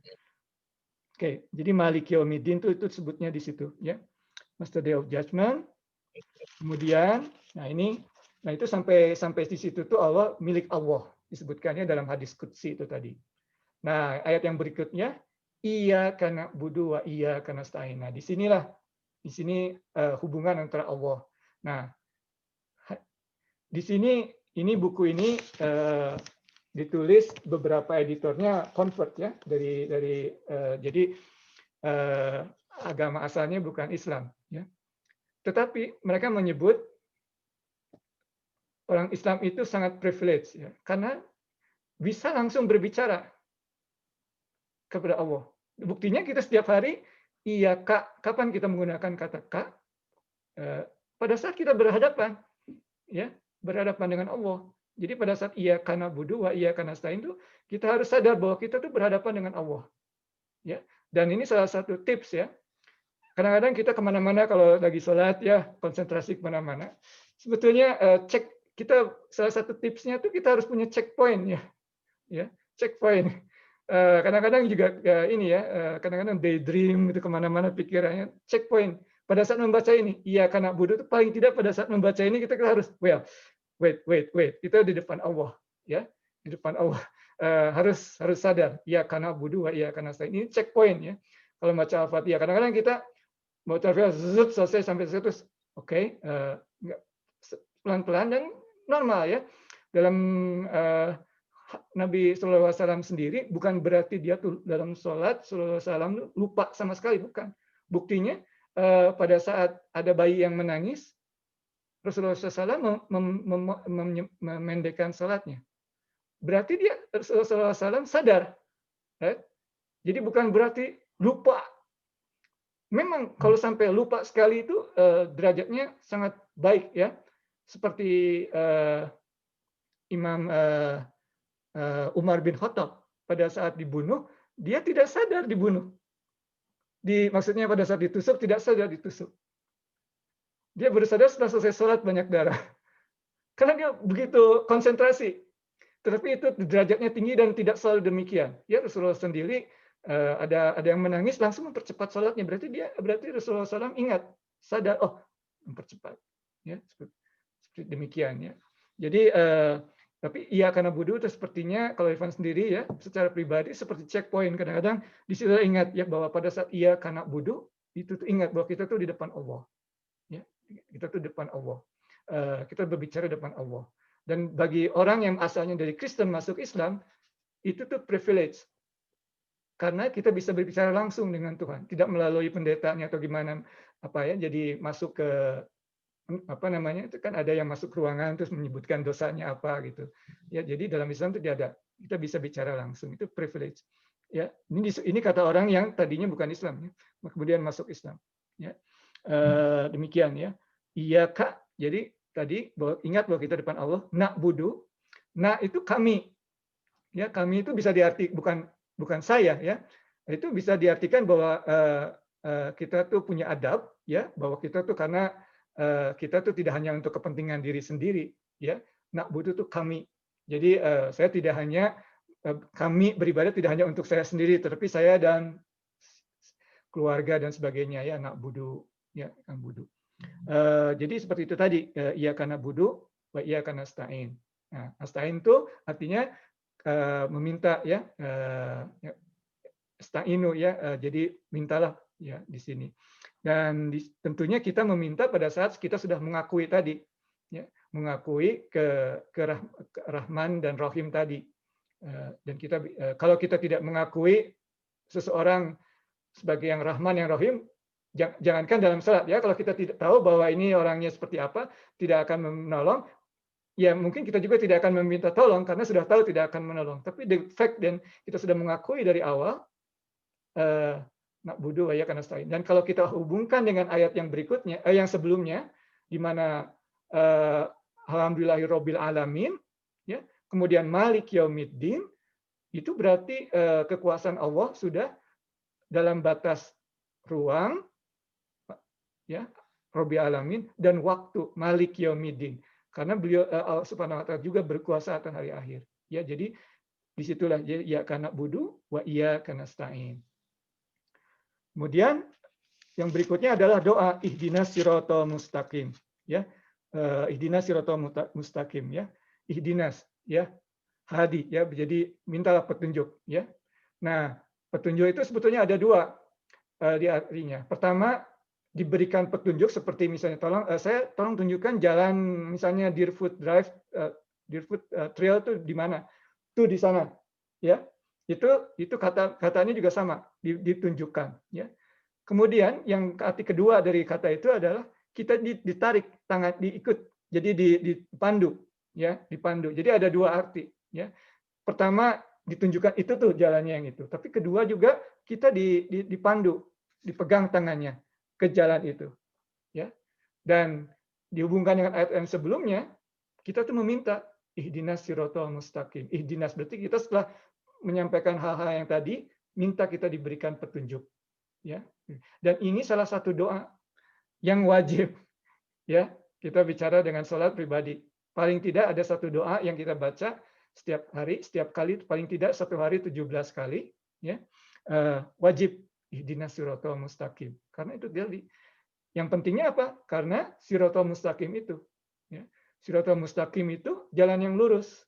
Oke, jadi Malik Yaumiddin itu sebutnya di situ, ya. Master Day of Judgment. Kemudian, nah itu sampai di situ tuh Allah, milik Allah disebutkannya dalam hadis qudsi itu tadi. Nah, ayat yang berikutnya, iyyaka na'budu wa iyyaka nasta'in. Nah, di sini hubungan antara Allah. Nah, di sini buku ini ditulis beberapa editornya convert, ya, dari jadi agama asalnya bukan Islam, ya. Tetapi mereka menyebut orang Islam itu sangat privilege, ya, karena bisa langsung berbicara kepada Allah. Buktinya kita setiap hari, iya Kak, kapan kita menggunakan kata Kak? Pada saat kita berhadapan, ya, berhadapan dengan Allah. Jadi pada saat iya kana budu wa iya kana stain itu, kita harus sadar bahwa kita tuh berhadapan dengan Allah, ya. Dan ini salah satu tips, ya. Kadang-kadang kita kemana-mana kalau lagi sholat, ya, konsentrasi kemana-mana. Sebetulnya kita salah satu tipsnya tuh kita harus punya checkpoint, ya, checkpoint. Kadang-kadang juga ini, ya, kadang-kadang daydream itu kemana-mana pikirannya. Checkpoint pada saat membaca ini, iya karena budu itu paling tidak pada saat membaca ini kita harus wait, kita di depan Allah, ya, di depan Allah. Harus sadar, iya karena budu, iya karena stain. Ini checkpoint, ya. Kalau baca Al-Fatihah, kadang-kadang kita mau Al-Fatihah selesai sampai situ, oke, pelan-pelan dan normal, ya. Dalam Nabi SAW sendiri bukan berarti dia tuh dalam sholat SAW lupa sama sekali, bukan. Buktinya pada saat ada bayi yang menangis, Rasulullah SAW memendekkan sholatnya. Berarti dia Rasulullah SAW sadar, right? Jadi bukan berarti lupa. Memang kalau sampai lupa sekali itu derajatnya sangat baik, ya. Seperti Imam Umar bin Khattab pada saat dibunuh, dia tidak sadar dibunuh. Maksudnya pada saat ditusuk tidak sadar ditusuk. Dia baru sadar setelah selesai sholat banyak darah. Karena dia begitu konsentrasi. Tetapi itu derajatnya tinggi dan tidak selalu demikian. Ya, Rasulullah sendiri ada yang menangis langsung mempercepat sholatnya. Berarti Rasulullah SAW ingat, sadar, oh mempercepat. Ya, seperti demikian, ya. Jadi tapi iya karena budu itu sepertinya kalau Ivan sendiri, ya, secara pribadi seperti checkpoint. Kadang-kadang di situ ingat, ya, bahwa pada saat iya karena budu itu tuh ingat bahwa kita tuh di depan Allah, ya. kita tuh depan Allah. Kita berbicara depan Allah. Dan bagi orang yang asalnya dari Kristen masuk Islam, itu tuh privilege. Karena kita bisa berbicara langsung dengan Tuhan, tidak melalui pendetanya atau gimana apa ya, jadi masuk ke apa namanya, itu kan ada yang masuk ruangan terus menyebutkan dosanya apa gitu. Ya, jadi dalam Islam itu tidak ada. Kita bisa bicara langsung, itu privilege. Ya, ini kata orang yang tadinya bukan Islam ya, kemudian masuk Islam. Ya. Demikian ya. Iya, Kak. Jadi tadi ingat bahwa kita depan Allah, na'budu. Nah, itu kami. Ya, kami itu bisa diarti bukan saya ya. Itu bisa diartikan bahwa kita tuh punya adab ya, bahwa kita tuh karena kita tuh tidak hanya untuk kepentingan diri sendiri ya. Na'budu tuh kami. Jadi saya tidak hanya kami beribadah tidak hanya untuk saya sendiri, tetapi saya dan keluarga dan sebagainya ya, na'budu ya, na'budu. Jadi seperti itu tadi, iya karena budu, wa iya karena nasta'in. Nah, nasta'in itu artinya meminta ya, sta'inu ya, jadi mintalah ya di sini. Dan tentunya kita meminta pada saat kita sudah mengakui tadi, ya, mengakui ke Rahman dan Rahim tadi. Dan kita kalau kita tidak mengakui seseorang sebagai yang Rahman yang Rahim, jangankan dalam salat ya, kalau kita tidak tahu bahwa ini orangnya seperti apa, tidak akan menolong, ya mungkin kita juga tidak akan meminta tolong karena sudah tahu tidak akan menolong. Tapi the fact dan kita sudah mengakui dari awal, na'budu wa iyyaka nasta'in. Dan kalau kita hubungkan dengan ayat yang berikutnya, yang sebelumnya, di mana alhamdulillahirabbil alamin, ya, kemudian malik yaumiddin, itu berarti kekuasaan Allah sudah dalam batas ruang, ya, Rabbil alamin, dan waktu malik yaumiddin. Karena beliau Allah Subhanahu wa taala juga berkuasa atas hari akhir. Ya, jadi disitulah ya kana budu wa iya kana nasta'in. Kemudian yang berikutnya adalah doa ihdinas siratal mustaqim, ya. Ihdinas siratal mustaqim, ya. Ihdinas, ya. Hadi, ya. Jadi mintalah petunjuk, ya. Nah, petunjuk itu sebetulnya ada dua di artinya. Pertama, diberikan petunjuk seperti misalnya tolong tunjukkan jalan misalnya Deerfoot Drive, Deerfoot Trail itu di mana? Itu di sana, ya. Itu katanya juga sama, ditunjukkan, ya. Kemudian yang arti kedua dari kata itu adalah kita ditarik tangan, diikut, jadi dipandu, ya, dipandu. Jadi ada dua arti, ya. Pertama ditunjukkan itu tuh jalannya yang itu, tapi kedua juga kita dipandu, dipegang tangannya ke jalan itu, ya. Dan dihubungkan dengan ayat yang sebelumnya, kita tuh meminta ihdinas siratal mustaqim. Ihdinas berarti kita setelah menyampaikan hal-hal yang tadi, minta kita diberikan petunjuk, ya. Dan ini salah satu doa yang wajib, ya. Kita bicara dengan sholat pribadi. Paling tidak ada satu doa yang kita baca setiap hari, setiap kali, paling tidak satu hari 17 kali, ya. Wajib ihdinas siratal mustaqim. Karena itu jadi yang pentingnya apa? Karena siratal mustaqim itu, ya. Siratal mustaqim itu jalan yang lurus,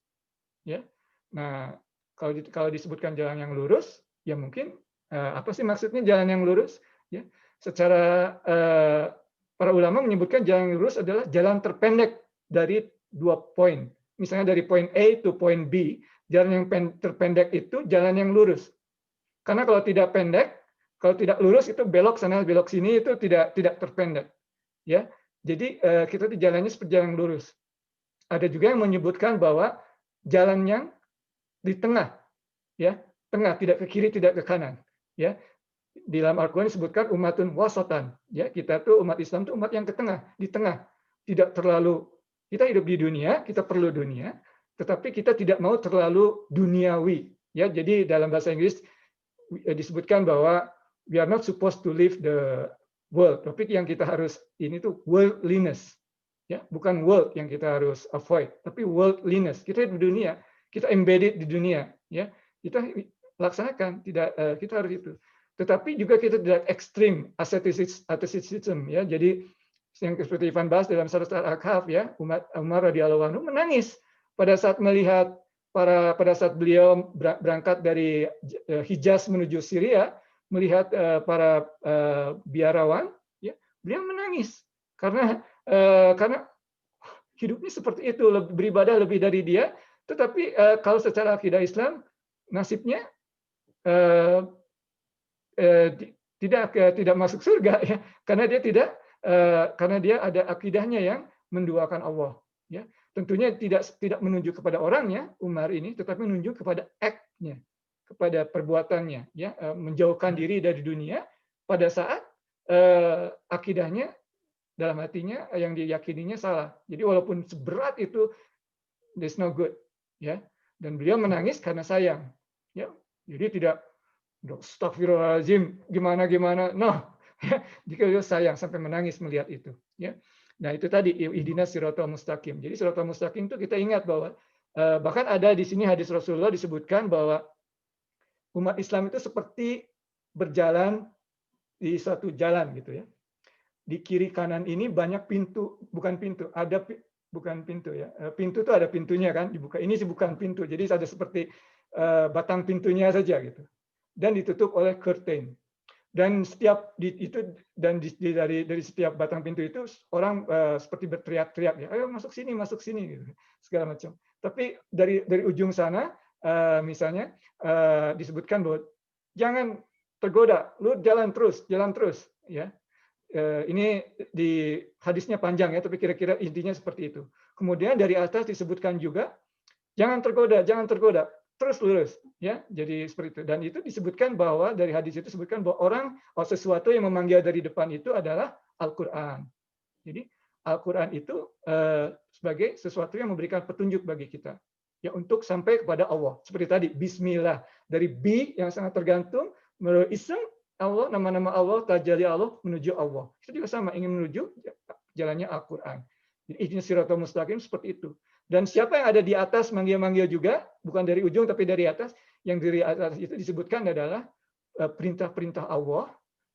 ya. Nah, kalau disebutkan jalan yang lurus, ya mungkin apa sih maksudnya jalan yang lurus? Ya, secara para ulama menyebutkan jalan yang lurus adalah jalan terpendek dari dua poin. Misalnya dari poin A to poin B, jalan yang terpendek itu jalan yang lurus. Karena kalau tidak pendek, kalau tidak lurus itu belok sana belok sini itu tidak terpendek, ya. Jadi kita itu jalannya seperti jalan lurus. Ada juga yang menyebutkan bahwa jalan yang di tengah, ya, tengah, tidak ke kiri, tidak ke kanan, ya. Di dalam Al-Qur'an disebutkan umatun wasatan, ya. Kita tuh umat Islam tuh umat yang ke tengah, di tengah. Tidak terlalu, kita hidup di dunia, kita perlu dunia, tetapi kita tidak mau terlalu duniawi, ya. Jadi dalam bahasa Inggris disebutkan bahwa we are not supposed to live the world, tapi yang kita harus ini tuh worldliness, ya, bukan world yang kita harus avoid, tapi worldliness. Kita hidup di dunia, kita embedded di dunia, ya, kita laksanakan, tidak kita harus itu. Tetapi juga kita tidak ekstrim asceticism, ya. Jadi yang seperti Ivan bahas dalam surat Al-Kahf, ya, Umar radhiyallahu anhu menangis pada saat melihat pada saat beliau berangkat dari Hijaz menuju Syria, melihat para biarawan, ya, beliau menangis karena Karena hidupnya seperti itu, beribadah lebih dari dia. Tetapi kalau secara akidah Islam, nasibnya eh, tidak masuk surga ya, karena dia tidak karena dia ada akidahnya yang menduakan Allah. Ya, tentunya tidak menunjuk kepada orangnya Umar ini, tetapi menunjuk kepada act-nya, kepada perbuatannya, ya, menjauhkan diri dari dunia pada saat akidahnya dalam hatinya yang diyakininya salah. Jadi walaupun seberat itu, there's no good, ya. Dan beliau menangis karena sayang, ya. Jadi tidak astagfirullahaladzim, gimana. No, jika dia sayang sampai menangis melihat itu. Ya. Nah itu tadi ihdinas siratal mustaqim. Jadi siratal mustaqim itu kita ingat bahwa bahkan ada di sini hadis Rasulullah disebutkan bahwa umat Islam itu seperti berjalan di suatu jalan gitu ya. Di kiri kanan ini banyak pintu, bukan pintu, ada bukan pintu ya. Pintu itu ada pintunya kan, dibuka. Ini sih bukan pintu. Jadi ada seperti batang pintunya saja gitu. Dan ditutup oleh curtain. Dan setiap dari setiap batang pintu itu orang seperti berteriak-teriak ya, ayo masuk sini gitu, segala macam. Tapi dari ujung sana misalnya disebutkan bahwa jangan tergoda, lu jalan terus ya. Ini di hadisnya panjang ya, tapi kira-kira intinya seperti itu. Kemudian dari atas disebutkan juga jangan tergoda, terus lurus ya. Jadi seperti itu. Dan itu disebutkan bahwa dari hadis itu disebutkan bahwa orang sesuatu yang memanggil dari depan itu adalah Al-Qur'an. Jadi Al-Qur'an itu sebagai sesuatu yang memberikan petunjuk bagi kita ya untuk sampai kepada Allah. Seperti tadi bismillah, dari bi yang sangat tergantung melalui ism Allah, nama-nama Allah, tajalli Allah menuju Allah. Itu juga sama, ingin menuju jalannya Al-Qur'an. Jadi ihdinas siratal mustaqim seperti itu. Dan siapa yang ada di atas manggil-manggil juga, bukan dari ujung tapi dari atas, yang dari atas itu disebutkan adalah perintah-perintah Allah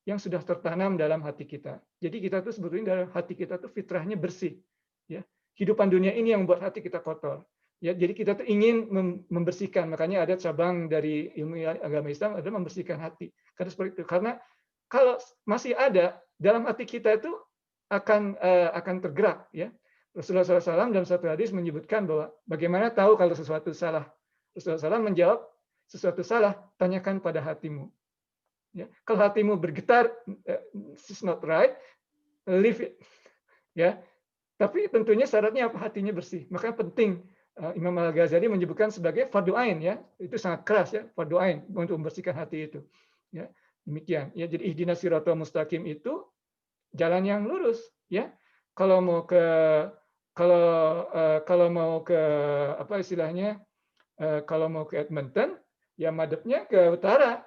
yang sudah tertanam dalam hati kita. Jadi kita tuh sebetulnya dalam hati kita tuh fitrahnya bersih. Ya, kehidupan dunia ini yang membuat hati kita kotor. Ya, jadi kita tuh ingin membersihkan. Makanya ada cabang dari ilmu agama Islam adalah membersihkan hati. Karena seperti itu. Karena kalau masih ada dalam hati kita itu akan tergerak. Ya, Rasulullah SAW dalam satu hadis menyebutkan bahwa bagaimana tahu kalau sesuatu salah. Rasulullah SAW menjawab, sesuatu salah, tanyakan pada hatimu. Ya, kalau hatimu bergetar, this is not right, leave it. Ya, tapi tentunya syaratnya apa? Hatinya bersih. Maka penting Imam Al-Ghazali menyebutkan sebagai fardu ain ya. Itu sangat keras ya, fardu ain untuk membersihkan hati itu. Ya, demikian. Ya, jadi ihdinas siratal mustaqim itu jalan yang lurus ya. Kalau mau ke apa istilahnya, kalau mau ke Edmonton ya madepnya ke utara,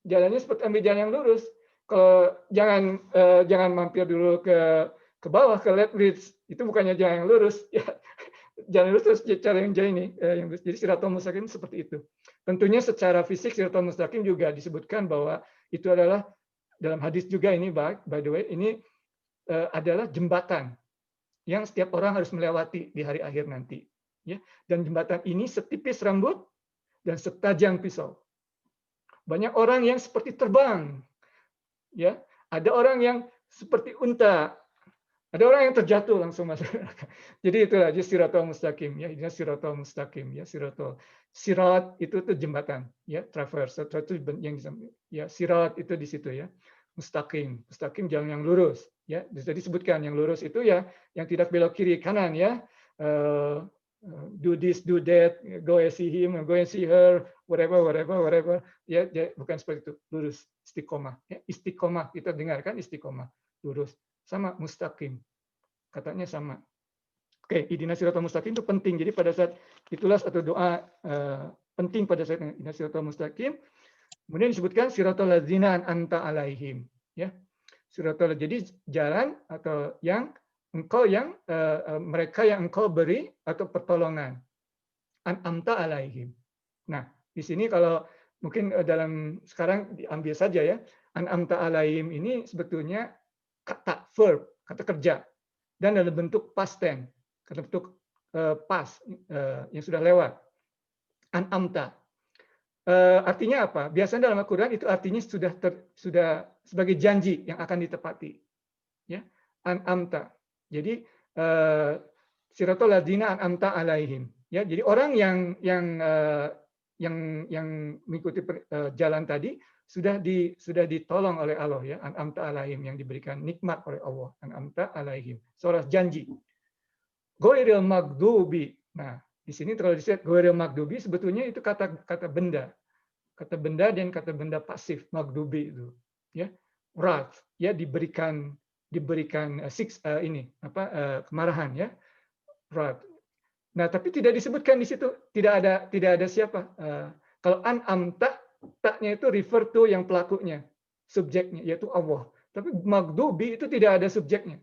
jalannya seperti ambil jalan yang lurus. Kalau jangan mampir dulu ke bawah ke Lethbridge, itu bukannya jalan yang lurus ya. Jalan lurus terus cara yang jadi ini jadi siratal mustaqim seperti itu. Tentunya secara fisik siratal mustaqim juga disebutkan bahwa itu adalah dalam hadis juga ini by the way ini adalah jembatan yang setiap orang harus melewati di hari akhir nanti. Ya, dan jembatan ini setipis rambut dan setajam pisau. Banyak orang yang seperti terbang, ya. Ada orang yang seperti unta, ada orang yang terjatuh langsung masuk. Jadi itulah siratal mustaqim, ya. Ini siratal mustaqim, ya. Sirat itu tuh jembatan, ya. Traverse, itu yang ya. Sirat itu di situ, ya. Mustaqim jalan yang lurus. Ya, jadi disebutkan yang lurus itu ya yang tidak belok kiri kanan ya. Do this, do that, go and see him, go and see her, whatever. Ya, bukan seperti itu. Lurus, istiqomah. Ya, istiqomah kita dengarkan istiqomah, lurus. Sama mustaqim, katanya sama. Oke, ihdinas siratal mustaqim itu penting. Jadi pada saat itulah satu doa penting pada saat ihdinas siratal mustaqim. Kemudian disebutkan siratal ladzina an'amta alaihim. Ya. Siratal, jadi jalan atau yang engkau mereka yang engkau beri atau pertolongan. An'amta alaihim. Nah, di sini kalau mungkin dalam sekarang diambil saja ya. An'amta alaihim ini sebetulnya kata verb, kata kerja dan dalam bentuk past tense, kata bentuk past yang sudah lewat. An'amta. Artinya apa? Biasanya dalam Al-Quran itu artinya sudah sebagai janji yang akan ditepati. Ya, an'amta. Jadi siratal ladzina an'amta alaihim. Ya, jadi orang yang mengikuti jalan tadi sudah ditolong oleh Allah ya, an'amta alaihim, yang diberikan nikmat oleh Allah, an'amta alaihim. Seorang janji. Ghairil maghdubi. Nah, di sini terlalu disebut ghairil maghdubi, sebetulnya itu kata benda. Kata benda dan kata benda pasif, maghdubi itu. Ya. Wrath, ya, diberikan kemarahan ya. Wrath. Nah, tapi tidak disebutkan di situ, tidak ada siapa. Kalau an'amta, taknya itu refer to yang pelakunya, subjeknya yaitu Allah. Tapi maghdubi itu tidak ada subjeknya.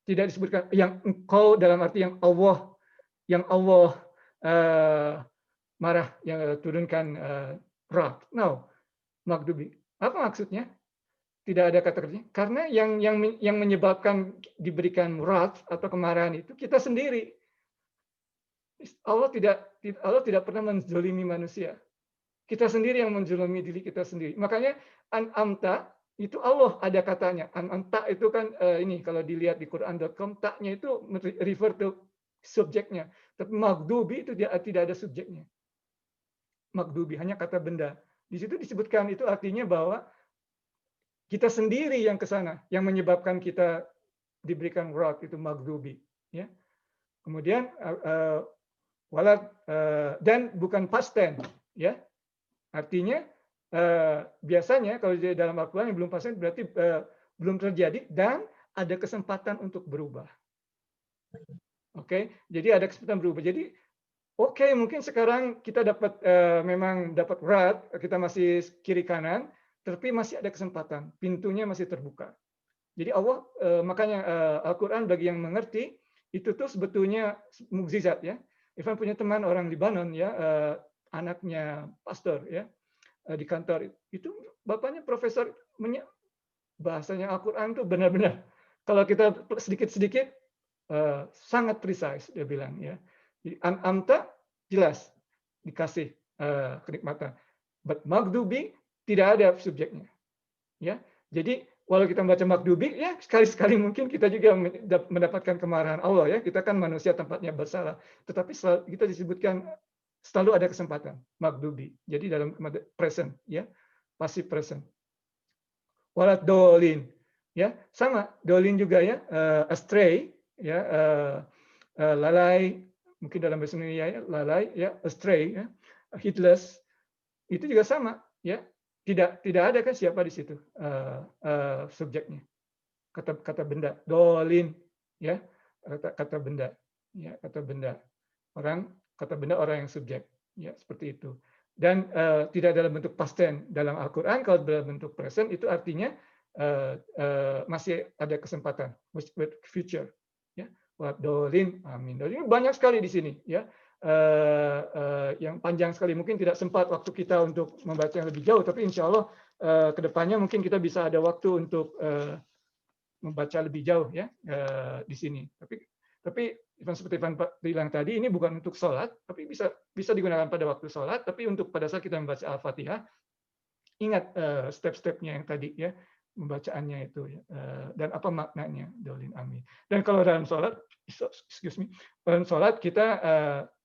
Tidak disebutkan yang engkau dalam arti yang Allah marah, yang turunkan wrath. No, maghdubi. Apa maksudnya? Tidak ada kata kerja. Karena yang menyebabkan diberikan wrath atau kemarahan itu kita sendiri. Allah tidak pernah menzalimi manusia. Kita sendiri yang menzalimi diri kita sendiri. Makanya an'amta itu Allah ada katanya. An'amta itu kan ini kalau dilihat di Quran.com, taknya itu refer to subjeknya. Tapi maghdubi itu tidak ada subjeknya. Maghdubi hanya kata benda. Di situ disebutkan itu artinya bahwa kita sendiri yang ke sana, yang menyebabkan kita diberikan wrath, itu maghdubi. Ya. Kemudian dan bukan past tense, ya. Artinya biasanya kalau di dalam Al-Quran yang belum past tense berarti belum terjadi dan ada kesempatan untuk berubah. Oke, jadi ada kesempatan berubah. Jadi mungkin sekarang kita memang dapat wrath, kita masih kiri kanan, tapi masih ada kesempatan, pintunya masih terbuka. Jadi Allah makanya Al-Quran bagi yang mengerti itu tuh sebetulnya mukjizat ya. Ivan punya teman orang Libanon ya, anaknya pastor ya, di kantor itu bapaknya profesor, bahasanya Al-Quran itu benar-benar kalau kita sedikit-sedikit sangat precise dia bilang ya. Jadi an'amta jelas dikasih kenikmatan, but maghdubi tidak ada subjeknya ya. Jadi walau kita membaca maghdubi ya sekali-sekali mungkin kita juga mendapatkan kemarahan Allah ya. Kita kan manusia tempatnya bersalah. Tetapi kita disebutkan selalu ada kesempatan maghdubi. Jadi dalam present ya, passive present. Walat dolin ya, sama dolin juga ya, astray ya, lalai, mungkin dalam bahasa Indonesia ya, lalai ya, astray ya, heedless. Itu juga sama ya. Tidak ada kan siapa di situ subjeknya, kata benda dolin ya, kata benda ya, kata benda orang yang subjek ya, seperti itu. Dan tidak dalam bentuk past tense dalam Al-Quran. Kalau dalam bentuk present itu artinya masih ada kesempatan, future ya. Dolin, amin. Dolin banyak sekali di sini ya. Yang panjang sekali, mungkin tidak sempat waktu kita untuk membaca yang lebih jauh, tapi insya Allah kedepannya mungkin kita bisa ada waktu untuk membaca lebih jauh ya di sini. Tapi seperti Ivan bilang tadi, ini bukan untuk sholat, tapi bisa digunakan pada waktu sholat, tapi untuk pada saat kita membaca Al-Fatihah, ingat step-stepnya yang tadi ya, membacaannya itu dan apa maknanya dolin, amin. Dan kalau dalam sholat, dalam sholat kita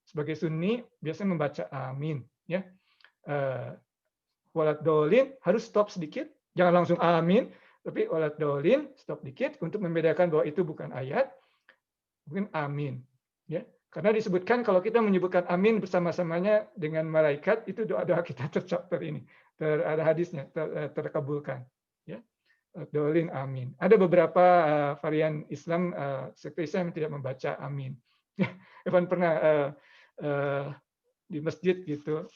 sebagai Sunni biasanya membaca amin ya. Walat dolin harus stop sedikit, jangan langsung amin, tapi walat dolin stop dikit untuk membedakan bahwa itu bukan ayat, mungkin amin ya. Karena disebutkan kalau kita menyebutkan amin bersama-samanya dengan malaikat, itu doa-doa kita ada hadisnya terkabulkan ya. Dolin amin. Ada beberapa varian Islam, sekte Islam yang tidak membaca amin. Evan pernah di masjid gitu,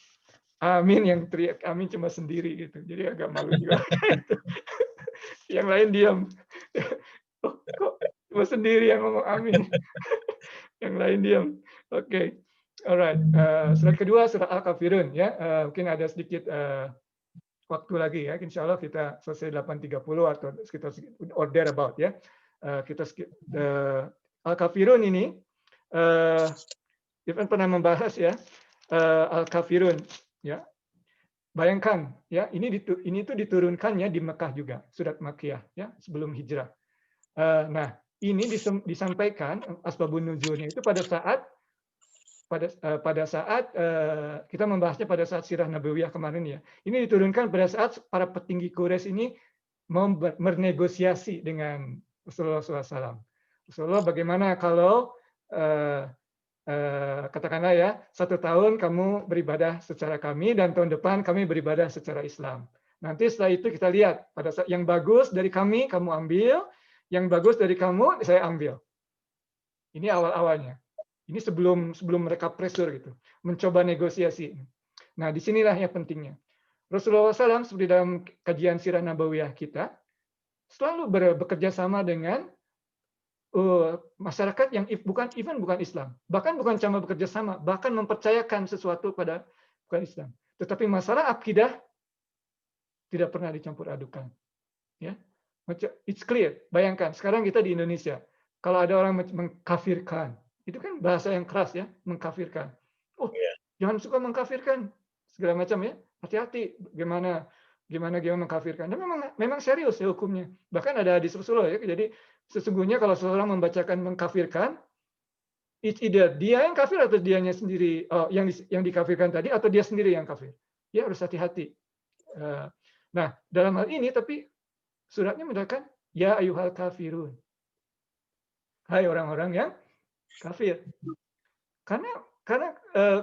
amin, yang teriak amin cuma sendiri gitu, jadi agak malu juga. Yang lain diam. Kok cuma sendiri yang ngomong amin, yang lain diam. Oke, alright. Surat kedua surat Al-Kafirun ya. Mungkin ada sedikit waktu lagi ya. Insya Allah kita selesai 8.30 atau sekitar or thereabout ya. Kita Al-Kafirun ini Ivan pernah membahas ya, Al-Kafirun ya. Bayangkan ya, ini itu diturunkannya di Mekah juga, surat Makkiyah ya, sebelum hijrah. Nah, ini disampaikan asbabun nuzulnya itu pada saat kita membahasnya pada saat sirah nabawiyah kemarin ya. Ini diturunkan pada saat para petinggi Quraisy ini mau bernegosiasi dengan Rasulullah SAW. Rasulullah, bagaimana kalau katakanlah ya 1 tahun kamu beribadah secara kami dan tahun depan kami beribadah secara Islam. Nanti setelah itu kita lihat pada saat yang bagus dari kami kamu ambil, yang bagus dari kamu saya ambil. Ini awal-awalnya. Ini sebelum mereka pressure gitu, mencoba negosiasi. Nah, disinilah yang pentingnya. Rasulullah SAW seperti dalam kajian sirah nabawiyah kita selalu bekerja sama dengan masyarakat yang bukan Islam, bahkan bukan cuma bekerja sama, bahkan mempercayakan sesuatu pada bukan Islam. Tetapi masalah akidah tidak pernah dicampur adukan. Ya, it's clear. Bayangkan sekarang kita di Indonesia, kalau ada orang mengkafirkan, itu kan bahasa yang keras ya, mengkafirkan. Oh, jangan suka mengkafirkan segala macam ya. Hati-hati gimana mengkafirkan. Dan memang serius ya hukumnya. Bahkan ada hadis Rasulullah ya. Jadi sesungguhnya kalau seorang membacakan mengkafirkan, it's either dia yang kafir atau dianya sendiri yang dikafirkan tadi atau dia sendiri yang kafir. Ya harus hati-hati. Nah, dalam hal ini tapi suratnya mengatakan ya ayyuhal kafirun. Hai orang-orang yang kafir. Karena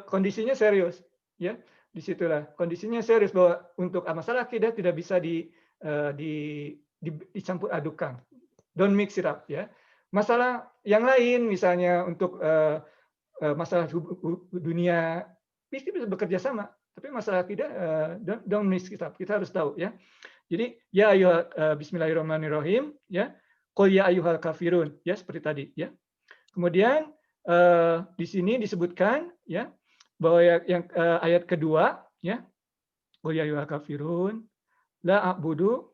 kondisinya serius, ya. Disitulah kondisinya serius bahwa untuk masalah akidah tidak bisa dicampur adukan. Don't mix it up, ya. Masalah yang lain misalnya untuk masalah dunia bisa bekerja sama, tapi masalah akidah don't mix it up. Kita harus tahu, ya. Jadi ya bismillahirrahmanirrahim, ya. Qul ya ayyuhal kafirun, ya seperti tadi, ya. Kemudian di sini disebutkan ya bahwa yang ayat kedua ya qul ya ayyuhal kafirun la a'budu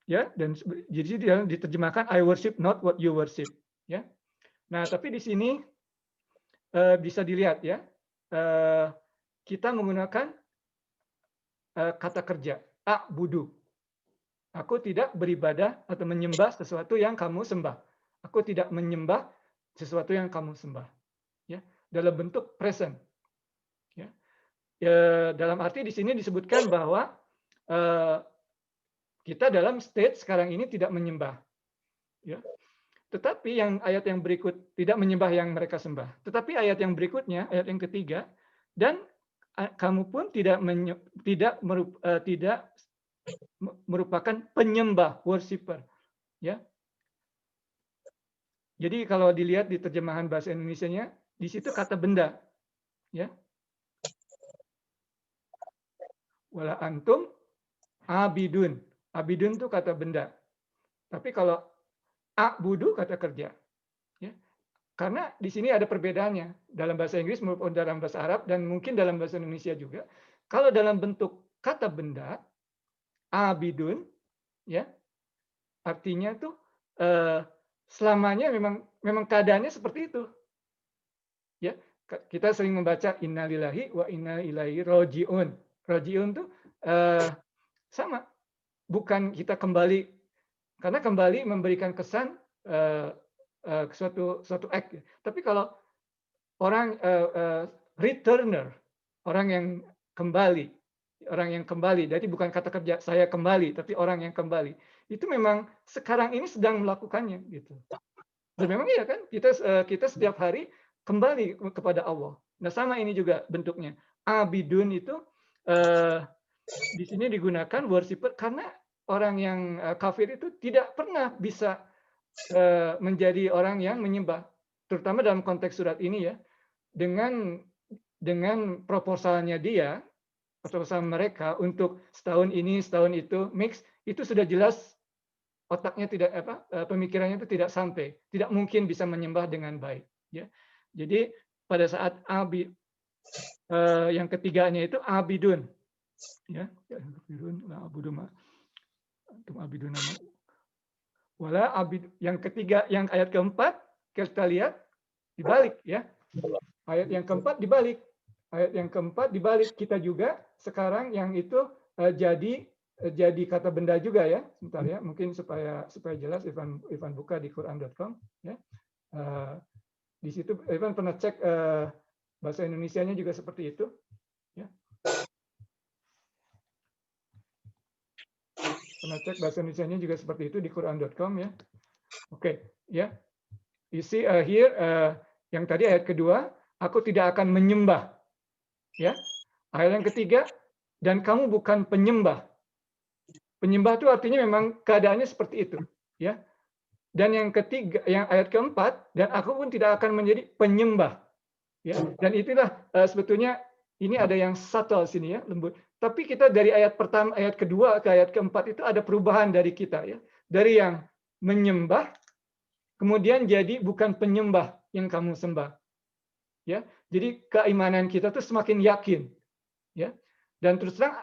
ya, dan jadi diterjemahkan I worship not what you worship ya. Nah, tapi di sini bisa dilihat ya kita menggunakan kata kerja a'budu. Aku tidak beribadah atau menyembah sesuatu yang kamu sembah. Aku tidak menyembah sesuatu yang kamu sembah, ya, dalam bentuk present, ya. Dalam arti di sini disebutkan bahwa kita dalam state sekarang ini tidak menyembah, ya. Tetapi ayat yang berikut tidak menyembah yang mereka sembah. Tetapi ayat yang berikutnya, ayat yang ketiga, dan kamu pun tidak merupakan penyembah, worshipper, ya. Jadi kalau dilihat di terjemahan bahasa Indonesianya, di situ kata benda, ya. Wala antum abidun. Abidun itu kata benda. Tapi kalau a'budu kata kerja, ya. Karena di sini ada perbedaannya dalam bahasa Inggris maupun dalam bahasa Arab dan mungkin dalam bahasa Indonesia juga. Kalau dalam bentuk kata benda, abidun, ya, artinya tuh selamanya memang keadaannya seperti itu. Ya, kita sering membaca innalillahi wa inna ilaihi rajiun. Rajiun tuh sama, bukan kita kembali, karena kembali memberikan kesan suatu act. Tapi kalau orang returner, orang yang kembali, jadi bukan kata kerja saya kembali, tapi orang yang kembali. Itu memang sekarang ini sedang melakukannya gitu. Dan memang iya kan kita setiap hari kembali kepada Allah. Nah, sama ini juga bentuknya. Abidun itu di sini digunakan worshipper karena orang yang kafir itu tidak pernah bisa menjadi orang yang menyembah, terutama dalam konteks surat ini ya. Dengan proposalnya dia, proposal mereka untuk setahun ini, setahun itu mix, itu sudah jelas otaknya tidak pemikirannya itu tidak sampai, tidak mungkin bisa menyembah dengan baik, ya. Jadi pada saat yang ketiganya itu abidun, ya, abidun nama wala abid. Yang ketiga, yang ayat keempat kita lihat dibalik, ya. Ayat yang keempat dibalik. Ayat yang keempat dibalik, kita juga sekarang yang itu jadi jadi kata benda juga ya. Sebentar ya, mungkin supaya jelas Ivan buka di Quran.com ya. Di situ Ivan pernah cek bahasa Indonesianya juga seperti itu ya. Pernah cek bahasa Indonesianya juga seperti itu di Quran.com ya. Oke, ya. You see here yang tadi ayat kedua, aku tidak akan menyembah. Ya. Ayat yang ketiga, dan kamu bukan penyembah. Penyembah itu artinya memang keadaannya seperti itu, ya. Dan yang ketiga, yang ayat keempat, dan aku pun tidak akan menjadi penyembah. Ya. Dan itulah sebetulnya ini ada yang subtle sini ya, lembut. Tapi kita dari ayat pertama, ayat kedua ke ayat keempat itu ada perubahan dari kita ya. Dari yang menyembah kemudian jadi bukan penyembah yang kamu sembah. Ya. Jadi keimanan kita tuh semakin yakin, ya. Dan terus terang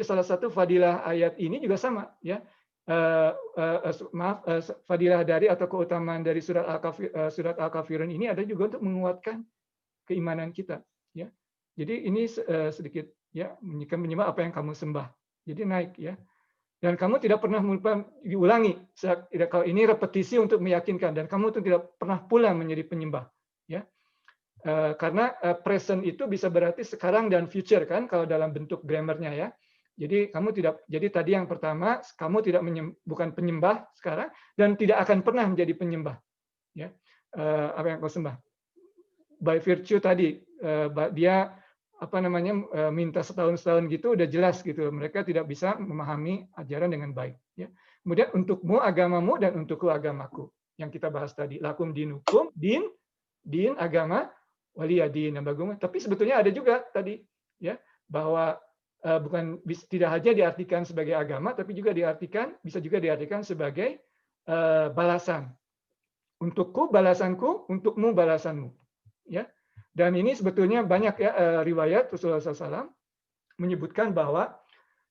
salah satu fadilah ayat ini juga sama, ya. Fadilah dari atau keutamaan dari surat Al-Kafirun ini ada juga untuk menguatkan keimanan kita, ya. Jadi ini sedikit ya menyembah apa yang kamu sembah. Jadi naik ya. Dan kamu tidak pernah diulangi. Kalau ini repetisi untuk meyakinkan dan kamu tuh tidak pernah pula menjadi penyembah, ya. Karena present itu bisa berarti sekarang dan future kan kalau dalam bentuk grammarnya ya. Jadi kamu tidak, jadi tadi yang pertama kamu tidak bukan penyembah sekarang dan tidak akan pernah menjadi penyembah, ya. Apa yang kau sembah by virtue tadi dia apa namanya minta setahun gitu udah jelas gitu, mereka tidak bisa memahami ajaran dengan baik, ya. Kemudian untukmu agamamu dan untukku agamaku yang kita bahas tadi, lakum dinukum, din agama waliyadin dan bagaimanapun. Tapi sebetulnya ada juga tadi ya bahwa bukan tidak hanya diartikan sebagai agama tapi juga bisa juga diartikan sebagai balasan. Untukku balasanku, untukmu balasanmu, ya. Dan ini sebetulnya banyak ya riwayat Rasulullah SAW menyebutkan bahwa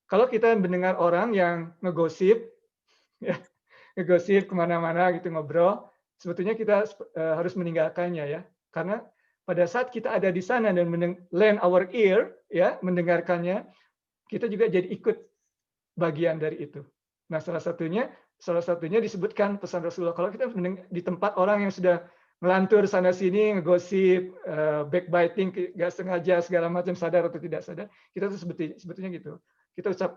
kalau kita mendengar orang yang ngegosip, ya, ngegosip kemana-mana gitu ngobrol, sebetulnya kita harus meninggalkannya ya, karena pada saat kita ada di sana dan lend our ear, ya, mendengarkannya, kita juga jadi ikut bagian dari itu. Nah, salah satunya disebutkan pesan Rasulullah. Kalau kita di tempat orang yang sudah melantur sana sini, ngegosip, backbiting, nggak sengaja segala macam, sadar atau tidak sadar, kita tuh sebetulnya gitu.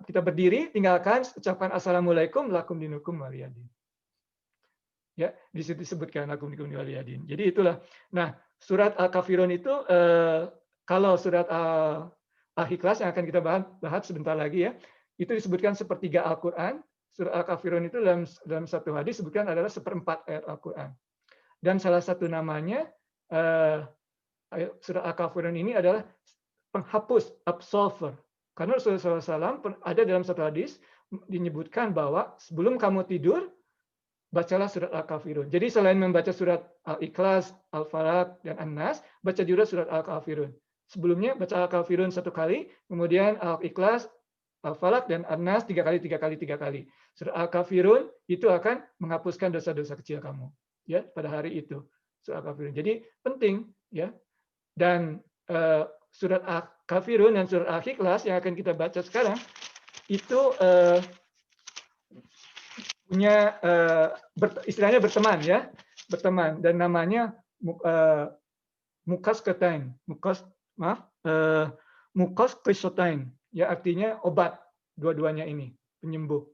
Kita berdiri, tinggalkan, ucapkan assalamualaikum, lakum dinukum waliyadin. Ya, di situ disebutkan lakum dinukum waliyadin. Jadi itulah. Nah, surat Al-Kafirun itu kalau surat Al-Ikhlas yang akan kita bahas sebentar lagi ya, itu disebutkan sepertiga Al-Qur'an. Surat Al-Kafirun itu dalam satu hadis disebutkan adalah seperempat ayat Al-Qur'an. Dan salah satu namanya surat Al-Kafirun ini adalah penghapus, absolver. Karena Rasulullah SAW ada dalam satu hadis menyebutkan bahwa sebelum kamu tidur bacalah surat Al-Kafirun. Jadi selain membaca surat Al-Ikhlas, Al-Falaq, dan An-Nas, baca juga surat Al-Kafirun. Sebelumnya baca Al-Kafirun 1 kali, kemudian Al-Ikhlas, Al-Falaq, dan An-Nas 3 kali. Surat Al-Kafirun itu akan menghapuskan dosa-dosa kecil kamu, ya, pada hari itu. Surat Al-Kafirun. Jadi penting, ya. Dan surat Al-Kafirun dan surat Al-Ikhlas yang akan kita baca sekarang itu punya istilahnya berteman ya, berteman, dan namanya mukas kesotain, ya, artinya obat, dua-duanya ini penyembuh,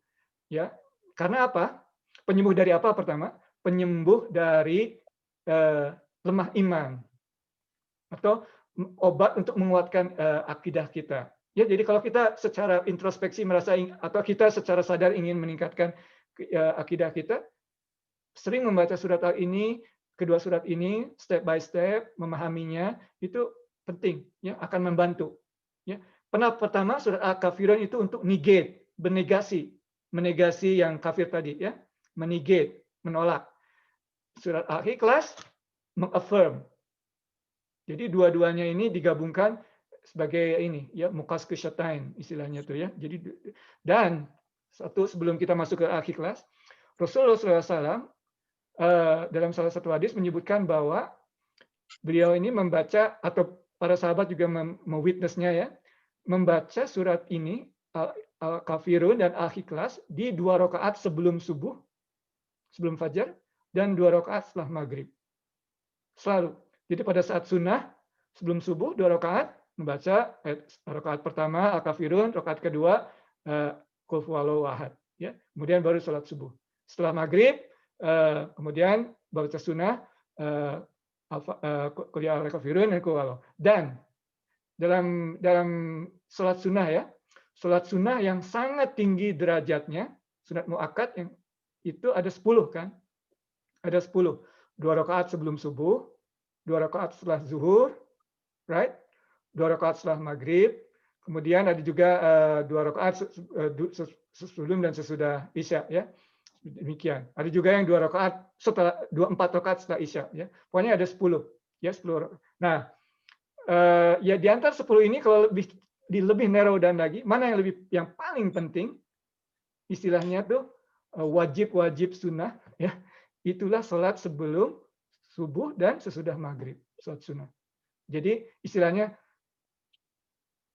ya. Karena apa? Penyembuh dari apa pertama? Penyembuh dari lemah iman atau obat untuk menguatkan akidah kita. Ya, jadi kalau kita secara introspeksi merasa atau kita secara sadar ingin meningkatkan akidah kita, sering membaca surat ini, kedua surat ini step by step, memahaminya itu penting, ya, akan membantu, ya. Pertama surat Al-Kafirun itu untuk negate, menegasi yang kafir tadi, ya, menegate, menolak. Surat Al-Ikhlas mengaffirm. Jadi dua-duanya ini digabungkan sebagai ini, ya, mukas kesyatain istilahnya tuh, ya. Jadi dan satu sebelum kita masuk ke Al-Ikhlas, Rasulullah SAW dalam salah satu hadis menyebutkan bahwa beliau ini membaca atau para sahabat juga mewitnessnya ya, membaca surat ini Al-Kafirun dan Al-Ikhlas di 2 rakaat sebelum subuh, sebelum fajar, dan 2 rakaat setelah maghrib. Selalu. Jadi pada saat sunnah, sebelum subuh 2 rakaat, membaca rakaat pertama Al-Kafirun, rakaat kedua Qul huwallahu ahad. Ya. Kemudian baru sholat subuh. Setelah maghrib, kemudian baca sunnah, Qul ya Al-Kafirun dan Qul huwallahu. Dan dalam sholat sunnah ya, sholat sunnah yang sangat tinggi derajatnya, sunat muakkad yang itu ada 10 kan? Ada 10. 2 rakaat sebelum subuh, 2 rakaat setelah zuhur, right? 2 rakaat setelah maghrib, kemudian ada juga 2 rakaat sebelum dan sesudah isya ya. Demikian. Ada juga yang 2 rakaat setelah 4 rakaat setelah isya ya. Pokoknya ada 10 ya, 10. Nah, ya di antara 10 ini kalau lebih narrow down lagi, mana yang paling penting istilahnya tuh wajib sunnah ya. Itulah sholat sebelum subuh dan sesudah maghrib, sholat sunnah. Jadi istilahnya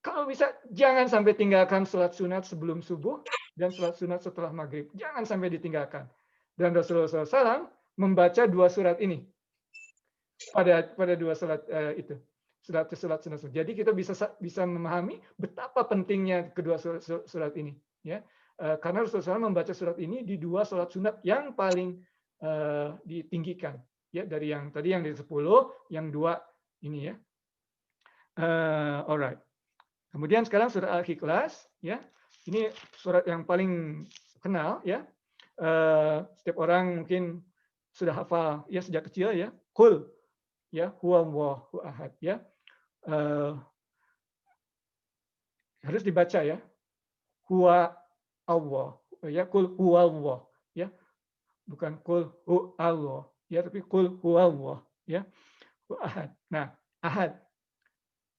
kalau bisa jangan sampai tinggalkan sholat sunat sebelum subuh dan sholat sunat setelah maghrib. Jangan sampai ditinggalkan. Dan Rasulullah SAW membaca 2 surat ini pada 2 surat itu. Surat sunat. Jadi kita bisa memahami betapa pentingnya kedua surat ini. Ya, karena Rasulullah SAW membaca surat ini di 2 sholat sunat yang paling ditinggikan. Ya, dari yang tadi yang di 10, yang 2 ini ya. Alright. Kemudian sekarang surat Al-Ikhlas, ya. Ini surat yang paling kenal, ya. Setiap orang mungkin sudah hafal, ya sejak kecil, ya. Qul, ya, huwallahu ahad, ya. Harus dibaca, ya. Huwa Allah, ya. Qul huwallah, ya. Bukan qul hu Allah, ya, tapi qul huwallah, ya. Ahad. Nah, ahad.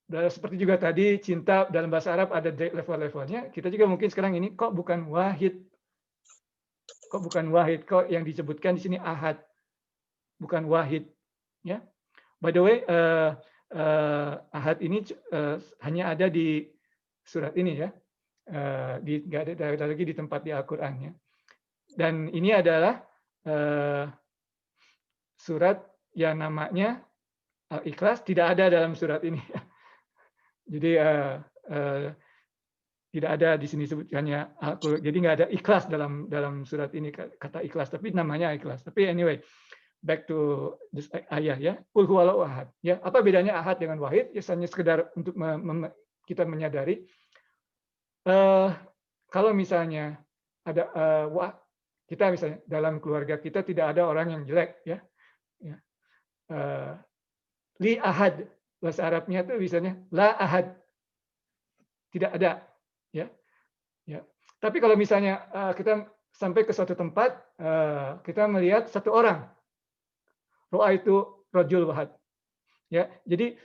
Dan seperti juga tadi cinta dalam bahasa Arab ada level-levelnya. Kita juga mungkin sekarang ini kok bukan wahid. Kok bukan wahid? Kok yang disebutkan di sini ahad, bukan wahid. Ya. By the way, ahad ini hanya ada di surat ini ya. Nggak ada lagi di tempat di Al-Quran ya. Dan ini adalah surat yang namanya Al-Ikhlas tidak ada dalam surat ini. Jadi tidak ada di sini sebutkannya. Jadi nggak ada ikhlas dalam surat ini kata ikhlas, tapi namanya ikhlas. Tapi anyway, back to this ayah ya. Qul huwallahu ahad. Ya, apa bedanya ahad dengan wahid? Ya, hanya sekedar untuk kita menyadari kalau misalnya ada kita misalnya dalam keluarga kita tidak ada orang yang jelek ya. Ya. Li ahad. Bahasa Arabnya itu misalnya la ahad, tidak ada, ya, ya. Tapi kalau misalnya kita sampai ke suatu tempat, kita melihat satu orang, roa itu rojul wahad, ya. Jadi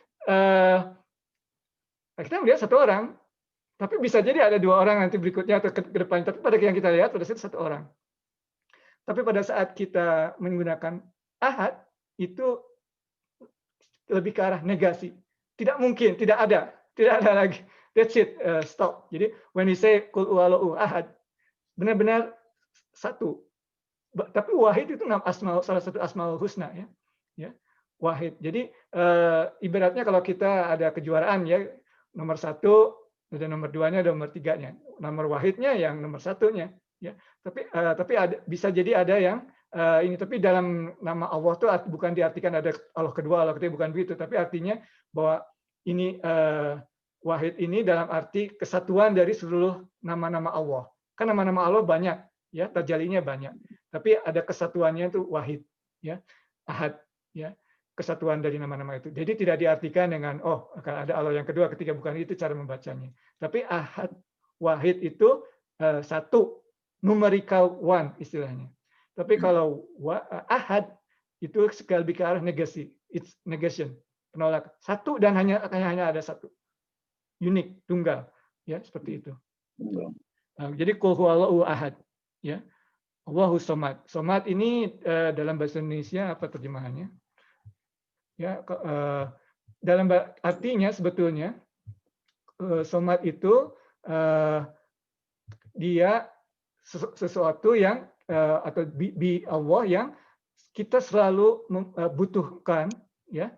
kita melihat satu orang, tapi bisa jadi ada 2 orang nanti berikutnya atau ke depan. Tapi pada yang kita lihat pada saat 1 orang. Tapi pada saat kita menggunakan ahad itu lebih ke arah negasi. Tidak mungkin, tidak ada lagi. That's it, stop. Jadi when we say qul huwallahu ahad, benar-benar satu. Tapi wahid itu salah satu asmaul husna ya. Ya. Wahid. Jadi ibaratnya kalau kita ada kejuaraan ya, nomor 1, ada nomor 2-nya, ada nomor 3-nya. Nomor wahidnya yang nomor 1-nya ya. Tapi bisa jadi ada yang ini, tapi dalam nama Allah itu bukan diartikan ada Allah kedua, Allah ketiga, bukan begitu, tapi artinya bahwa ini wahid ini dalam arti kesatuan dari seluruh nama-nama Allah. Kan nama-nama Allah banyak, ya, tajalinya banyak, tapi ada kesatuannya itu wahid, ya, ahad, ya, kesatuan dari nama-nama itu. Jadi tidak diartikan dengan akan ada Allah yang kedua, ketiga, bukan itu cara membacanya. Tapi ahad, wahid itu satu, numerical one istilahnya. Tapi kalau ahad itu sekali lebih ke arah negasi, it's negation, penolak. Satu dan hanya ada satu, unik, tunggal, ya seperti itu. Jadi qul huwallahu ahad, ya. Allahu somad. Somad ini dalam bahasa Indonesia apa terjemahannya? Ya, dalam artinya sebetulnya somad itu dia sesuatu yang atau Allah yang kita selalu butuhkan, ya.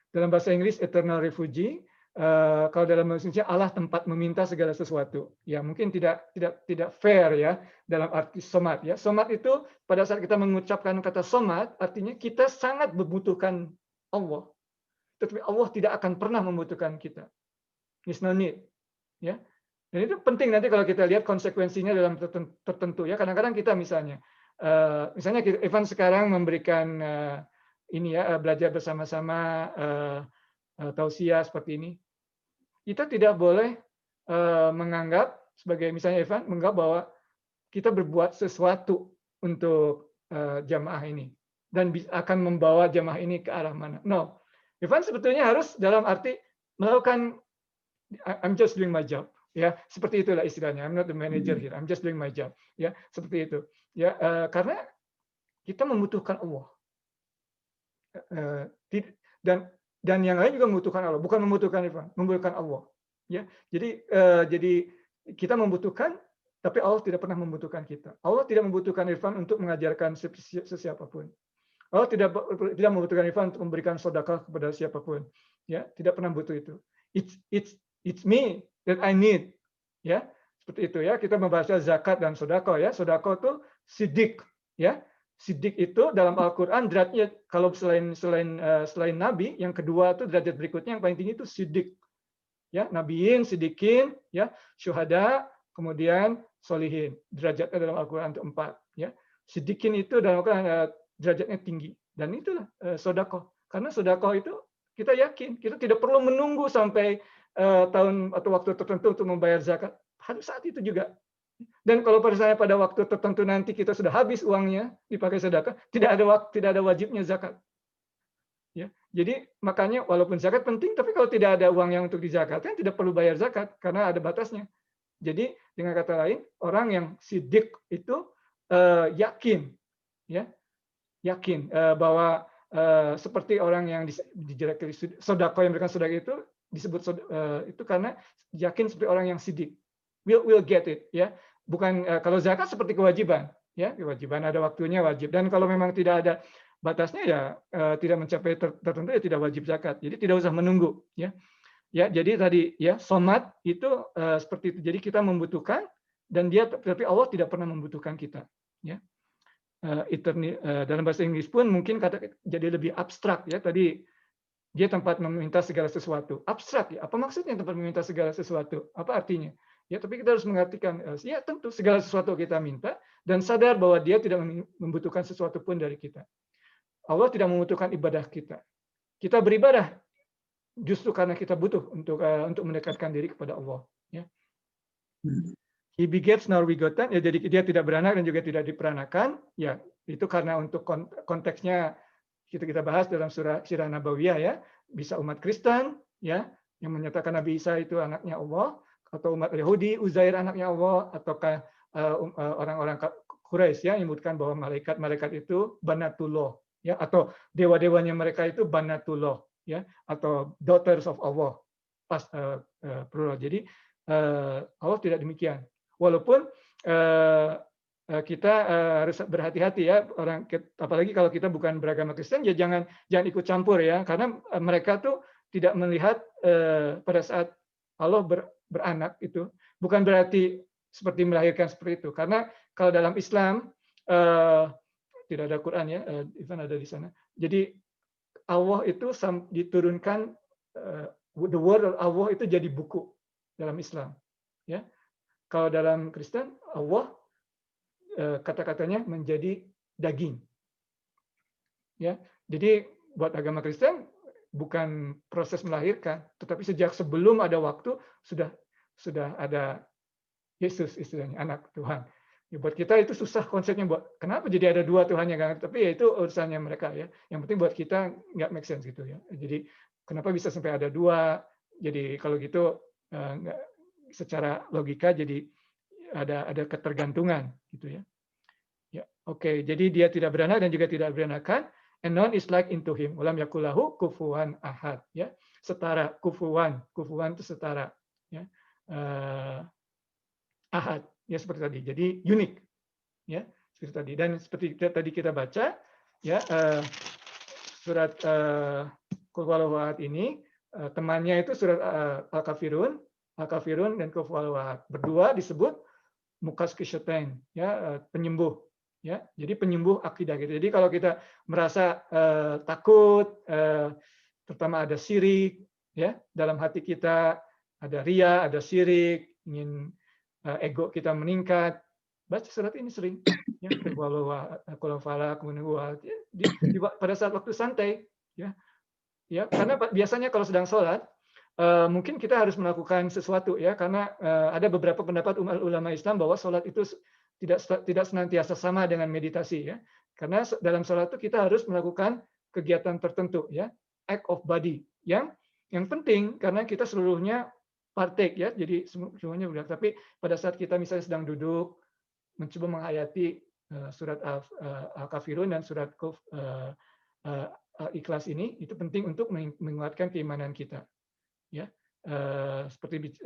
Dalam bahasa Inggris eternal refugee, kalau dalam bahasa Indonesia Allah tempat meminta segala sesuatu. Ya, mungkin tidak fair ya dalam arti somat ya. Somat itu pada saat kita mengucapkan kata somat artinya kita sangat membutuhkan Allah. Tetapi Allah tidak akan pernah membutuhkan kita. There's no need, ya. Dan itu penting nanti kalau kita lihat konsekuensinya dalam tertentu ya. Kadang-kadang kita misalnya Evan sekarang memberikan ini ya belajar bersama-sama tausiah seperti ini. Kita tidak boleh menganggap sebagai misalnya Evan menganggap bahwa kita berbuat sesuatu untuk jamaah ini dan akan membawa jamaah ini ke arah mana. No. Evan sebetulnya harus dalam arti melakukan I'm just doing my job. Ya, seperti itulah istilahnya. I'm not the manager here. I'm just doing my job. Ya, seperti itu. Ya, karena kita membutuhkan Allah. Dan yang lain juga membutuhkan Allah, bukan membutuhkan Evan, membutuhkan Allah. Ya, jadi kita membutuhkan, tapi Allah tidak pernah membutuhkan kita. Allah tidak membutuhkan Evan untuk mengajarkan sesiapapun. Allah tidak membutuhkan Evan untuk memberikan sedekah kepada siapapun. Ya, tidak pernah butuh itu. It's me that I need, ya seperti itu ya. Kita membaca zakat dan sedekah ya. Sedekah itu sidik, ya. Sidik itu dalam Al-Quran derajatnya kalau selain Nabi, yang kedua itu derajat berikutnya yang paling tinggi itu sidik, ya. Nabiin, sidikin, ya, syuhada, kemudian solihin. Derajatnya dalam Al-Quran itu 4, ya. Sidikin itu dalam Al-Quran derajatnya tinggi dan itulah sedekah. Karena sedekah itu kita yakin kita tidak perlu menunggu sampai tahun atau waktu tertentu untuk membayar zakat. Harus saat itu juga. Dan kalau pada waktu tertentu nanti kita sudah habis uangnya dipakai sedekah, tidak ada wajibnya zakat. Ya, jadi makanya walaupun zakat penting, tapi kalau tidak ada uang yang untuk dizakatkan tidak perlu bayar zakat karena ada batasnya. Jadi dengan kata lain, orang yang sidik itu yakin, ya, yakin bahwa seperti orang yang dijelaskan sedekah yang memberikan sedekah itu disebut itu karena yakin seperti orang yang sidik. Will get it, ya. Bukan kalau zakat seperti kewajiban, ya, kewajiban ada waktunya wajib. Dan kalau memang tidak ada batasnya ya tidak mencapai tertentu ya tidak wajib zakat. Jadi tidak usah menunggu, ya. Ya, jadi tadi ya somat itu seperti itu. Jadi kita membutuhkan dan tapi Allah tidak pernah membutuhkan kita, ya. Dalam bahasa Inggris pun mungkin jadi lebih abstrak ya. Tadi dia tempat meminta segala sesuatu. Abstrak ya. Apa maksudnya tempat meminta segala sesuatu? Apa artinya? Ya, tapi kita harus mengartikan, ya tentu segala sesuatu kita minta dan sadar bahwa dia tidak membutuhkan sesuatu pun dari kita. Allah tidak membutuhkan ibadah kita. Kita beribadah justru karena kita butuh untuk mendekatkan diri kepada Allah. Ya. He begets nor begotten, ya jadi dia tidak beranak dan juga tidak diperanakan. Ya, itu karena untuk konteksnya kita bahas dalam surah Sirah Nabawiyah ya. Bisa umat Kristen ya yang menyatakan Nabi Isa itu anaknya Allah, atau umat Yahudi Uzair anaknya Allah, ataukah orang-orang Quraisy ya menyebutkan bahwa malaikat itu banatullah ya, atau dewa-dewanya mereka itu banatullah ya, atau daughters of Allah pas plural. Jadi Allah tidak demikian. Walaupun kita harus berhati-hati ya, apalagi kalau kita bukan beragama Kristen ya jangan ikut campur ya, karena mereka tuh tidak melihat pada saat Allah beranak itu bukan berarti seperti melahirkan seperti itu, karena kalau dalam Islam tidak ada Quran ya, Ivan ada di sana. Jadi Allah itu diturunkan, the word of Allah itu jadi buku dalam Islam ya. Kalau dalam Kristen Allah kata-katanya menjadi daging ya. Jadi buat agama Kristen bukan proses melahirkan, tetapi sejak sebelum ada waktu sudah ada Yesus istilahnya, anak Tuhan. Ya, buat kita itu susah konsepnya, kenapa jadi ada dua Tuhannya kan? Tapi ya itu urusannya mereka ya. Yang penting buat kita nggak make sense gitu ya. Jadi kenapa bisa sampai ada dua? Jadi kalau gitu nggak, secara logika jadi ada ketergantungan gitu ya. Ya, oke. Jadi dia tidak beranak dan juga tidak beranakan. And none is like into him. Walam yakulahu kufuwan ahad. Ya, setara. Kufuwan itu setara. Ya, ahad. ya seperti tadi. Jadi unik, ya seperti tadi. Dan seperti tadi kita baca, ya surat Qul Huwallahu Ahad ini temannya itu surat Al-Kafirun, dan Qul Huwallahu Ahad. Berdua disebut mukaskisyatain, ya penyembuh, ya. Jadi penyembuh akidah gitu. Jadi kalau kita merasa takut, terutama ada syirik, ya dalam hati kita, ada ria, ada syirik, ingin ego kita meningkat, baca surat ini sering, ya pada saat waktu santai, ya karena biasanya kalau sedang sholat mungkin kita harus melakukan sesuatu, ya karena ada beberapa pendapat ulama Islam bahwa sholat itu tidak senantiasa sama dengan meditasi, ya karena dalam sholat itu kita harus melakukan kegiatan tertentu, ya act of body yang penting karena kita seluruhnya partake, ya jadi semuanya udah. Tapi pada saat kita misalnya sedang duduk mencoba menghayati surat Al-Kafirun dan surat Ikhlas ini, itu penting untuk menguatkan keimanan kita, ya seperti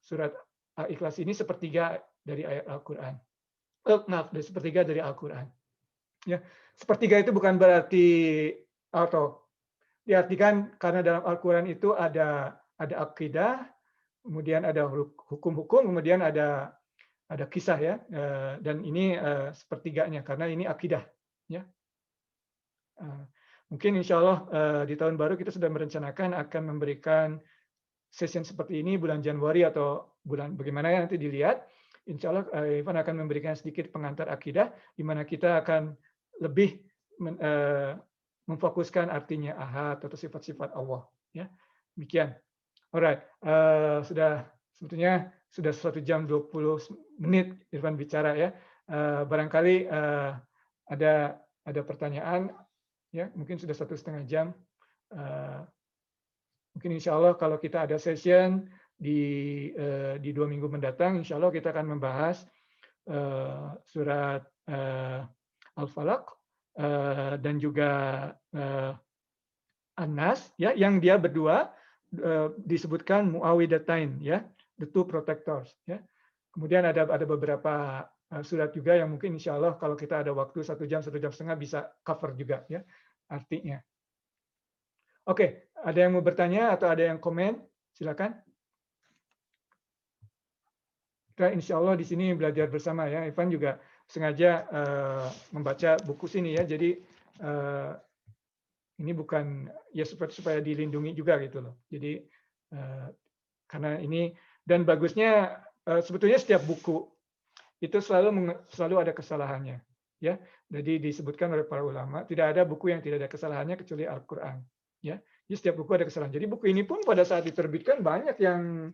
surat Al-Ikhlas ini sepertiga dari ayat Al-Quran, sepertiga dari Al-Quran, ya sepertiga itu bukan berarti atau diartikan karena dalam Al-Quran itu ada akidah, kemudian ada hukum-hukum, kemudian ada kisah, ya dan ini sepertiganya karena ini akidah, ya mungkin insya Allah di tahun baru kita sudah merencanakan akan memberikan session seperti ini bulan Januari atau bulan bagaimana ya nanti dilihat. Insya Allah Ivan akan memberikan sedikit pengantar akidah di mana kita akan lebih memfokuskan artinya ahad atau sifat-sifat Allah, ya demikian. Alright, sebetulnya sudah 1 jam 20 menit Irfan bicara, ya barangkali ada pertanyaan, ya mungkin sudah 1,5 jam. Mungkin insya Allah kalau kita ada session di 2 minggu mendatang, insya Allah kita akan membahas surat Al-Falaq dan juga An-Nas, ya yang dia berdua disebutkan muawidatain, ya the two protectors, ya kemudian ada beberapa surat juga yang mungkin insya Allah kalau kita ada waktu 1 jam 1,5 jam bisa cover juga, ya artinya. Oke, ada yang mau bertanya atau ada yang komen? Silakan. Kita insya Allah di sini belajar bersama, ya. Ivan juga sengaja membaca buku sini, ya. Jadi ini bukan ya supaya dilindungi juga gitu loh. Jadi karena ini dan bagusnya sebetulnya setiap buku itu selalu ada kesalahannya, ya. Jadi disebutkan oleh para ulama tidak ada buku yang tidak ada kesalahannya kecuali Al-Qur'an, ya. Jadi setiap buku ada kesalahan. Jadi buku ini pun pada saat diterbitkan banyak yang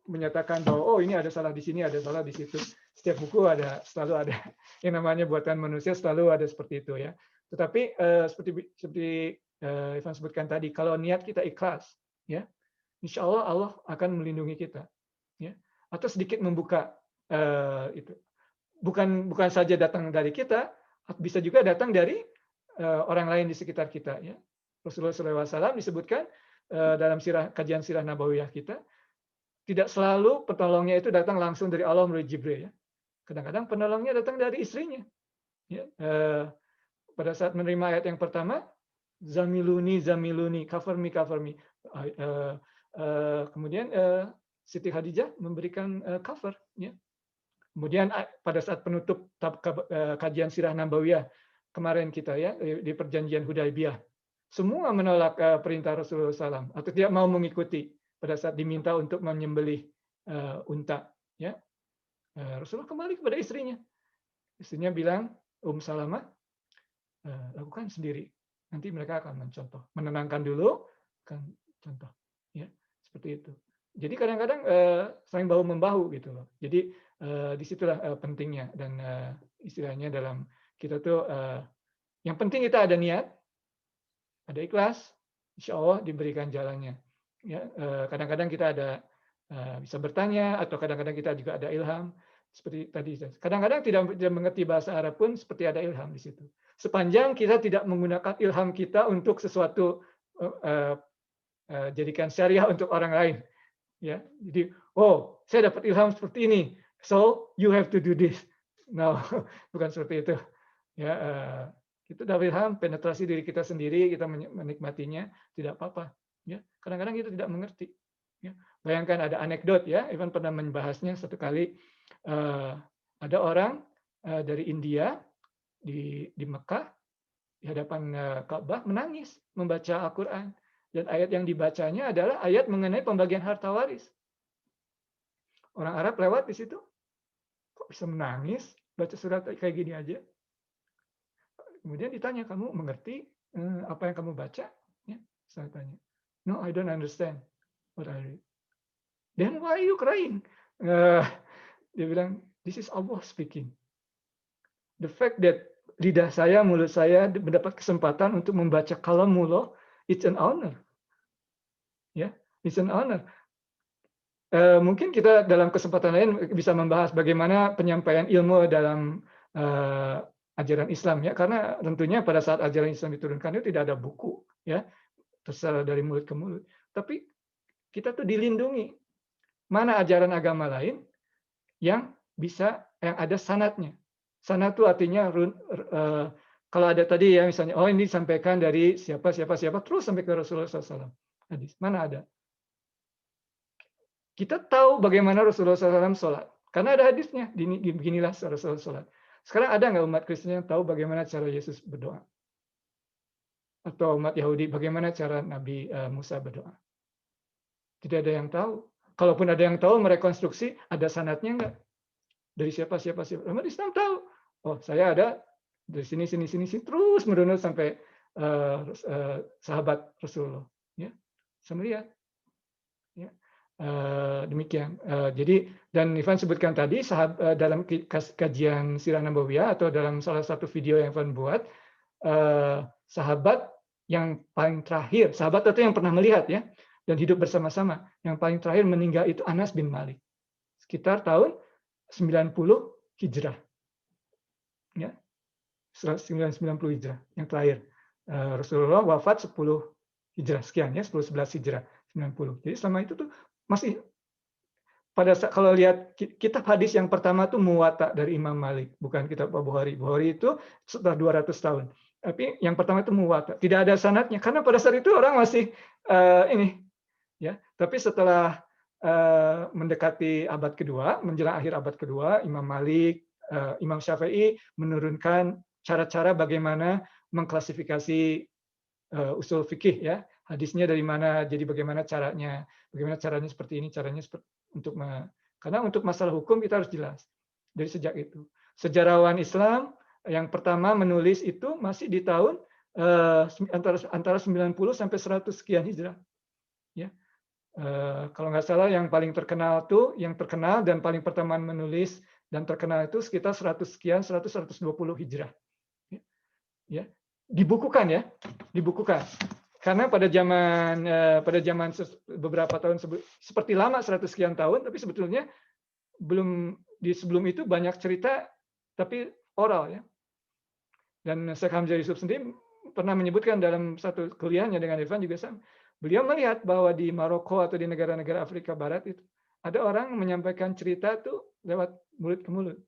menyatakan bahwa oh ini ada salah di sini, ada salah di situ. Setiap buku selalu ada yang namanya buatan manusia, selalu ada seperti itu, ya. Tetapi seperti Ivan sebutkan tadi, kalau niat kita ikhlas, ya, insya Allah akan melindungi kita, ya. Atau sedikit membuka itu, bukan saja datang dari kita, bisa juga datang dari orang lain di sekitar kita, ya. Rasulullah SAW disebutkan dalam kajian sirah nabawiyah kita, tidak selalu penolongnya itu datang langsung dari Allah melalui Jibril, ya. Kadang-kadang penolongnya datang dari istrinya, ya. Pada saat menerima ayat yang pertama, zamiluni, cover me. Kemudian Siti Khadijah memberikan cover, ya. Kemudian pada saat penutup kajian sirah nabawiyah kemarin kita, ya di perjanjian Hudaybiyah, semua menolak perintah Rasulullah SAW atau tidak mau mengikuti pada saat diminta untuk menyembelih unta, ya. Rasulullah kembali kepada istrinya. Istrinya bilang, Salamah, lakukan sendiri. Nanti mereka akan mencontoh. Menenangkan dulu, akan contoh. Ya, seperti itu. Jadi kadang-kadang saling bahu membahu gitu loh. Jadi disitulah pentingnya dan istilahnya dalam kita tuh yang penting kita ada niat, ada ikhlas, insya Allah diberikan jalannya. Ya, kadang-kadang kita ada bisa bertanya atau kadang-kadang kita juga ada ilham seperti tadi. Kadang-kadang tidak mengerti bahasa Arab pun seperti ada ilham di situ. Sepanjang kita tidak menggunakan ilham kita untuk sesuatu jadikan syariah untuk orang lain, ya. Jadi oh saya dapat ilham seperti ini, so you have to do this. No, bukan seperti itu. Ya, itu dapat ilham, penetrasi diri kita sendiri, kita menikmatinya, tidak apa-apa. Ya, kadang-kadang kita tidak mengerti. Ya, bayangkan ada anekdot ya, Ivan pernah membahasnya satu kali. Ada orang dari India di Mekah di hadapan Ka'bah menangis membaca Al-Quran, dan ayat yang dibacanya adalah ayat mengenai pembagian harta waris. Orang Arab lewat di situ, kok bisa menangis baca surat kayak gini aja? Kemudian ditanya, kamu mengerti apa yang kamu baca? Ya, saya tanya, no, I don't understand what I read. Then why are you crying? Dia bilang, this is Allah speaking. The fact that lidah saya, mulut saya mendapat kesempatan untuk membaca kalamullah, it's an honor. Ya, it's an honor. Mungkin kita dalam kesempatan lain bisa membahas bagaimana penyampaian ilmu dalam ajaran Islam, ya, karena tentunya pada saat ajaran Islam diturunkan itu tidak ada buku, ya, terserah dari mulut ke mulut. Tapi kita tuh dilindungi. Mana ajaran agama lain yang bisa, yang ada sanadnya. Sanad itu artinya kalau ada tadi ya misalnya, oh ini disampaikan dari siapa terus sampai ke Rasulullah SAW. Hadis mana ada? Kita tahu bagaimana Rasulullah SAW sholat karena ada hadisnya. Beginilah Rasulullah sholat. Sekarang ada nggak umat Kristen yang tahu bagaimana cara Yesus berdoa? Atau umat Yahudi bagaimana cara Nabi Musa berdoa? Tidak ada yang tahu. Kalaupun ada yang tahu, merekonstruksi, ada sanadnya nggak? Dari siapa? Umat Islam tahu. Oh, saya ada dari sini, terus merunut sampai sahabat Rasulullah. Ya, saya melihat. Ya. Demikian. Jadi, dan Ivan sebutkan tadi, dalam kajian Sirah Nabawiyah atau dalam salah satu video yang Ivan buat, sahabat yang paling terakhir, sahabat itu yang pernah melihat ya, dan hidup bersama-sama. Yang paling terakhir meninggal itu Anas bin Malik. Sekitar tahun 90 Hijrah. Ya. 90 Hijrah yang terakhir. Rasulullah wafat 10 Hijrah sekian ya, 10-11 Hijrah 90. Jadi selama itu tuh masih pada saat, kalau lihat kitab hadis yang pertama tuh Muwatta dari Imam Malik, bukan kitab Bukhari. Bukhari itu setelah 200 tahun. Tapi yang pertama itu Muwatta. Tidak ada sanadnya karena pada saat itu orang masih ini ya. Tapi setelah mendekati abad kedua, menjelang akhir abad kedua, Imam Malik, Imam Syafi'i menurunkan cara-cara bagaimana mengklasifikasi usul fikih ya, hadisnya dari mana, jadi bagaimana caranya seperti ini, caranya untuk karena untuk masalah hukum kita harus jelas. Dari sejak itu, sejarawan Islam yang pertama menulis itu masih di tahun antara 90 sampai 100 sekian Hijrah. Ya. Kalau nggak salah yang paling terkenal tuh, yang terkenal dan paling pertama menulis dan terkenal itu sekitar 100 sekian, 100-120 Hijrah. Ya, dibukukan ya, dibukukan. Karena pada zaman beberapa tahun seperti lama 100 sekian tahun, tapi sebetulnya sebelum itu banyak cerita tapi oral ya. Dan Syekh Hamzah Yusuf sendiri pernah menyebutkan dalam satu kuliahnya dengan Ivan juga sama. Beliau melihat bahwa di Maroko atau di negara-negara Afrika Barat itu ada orang menyampaikan cerita tuh lewat mulut ke mulut.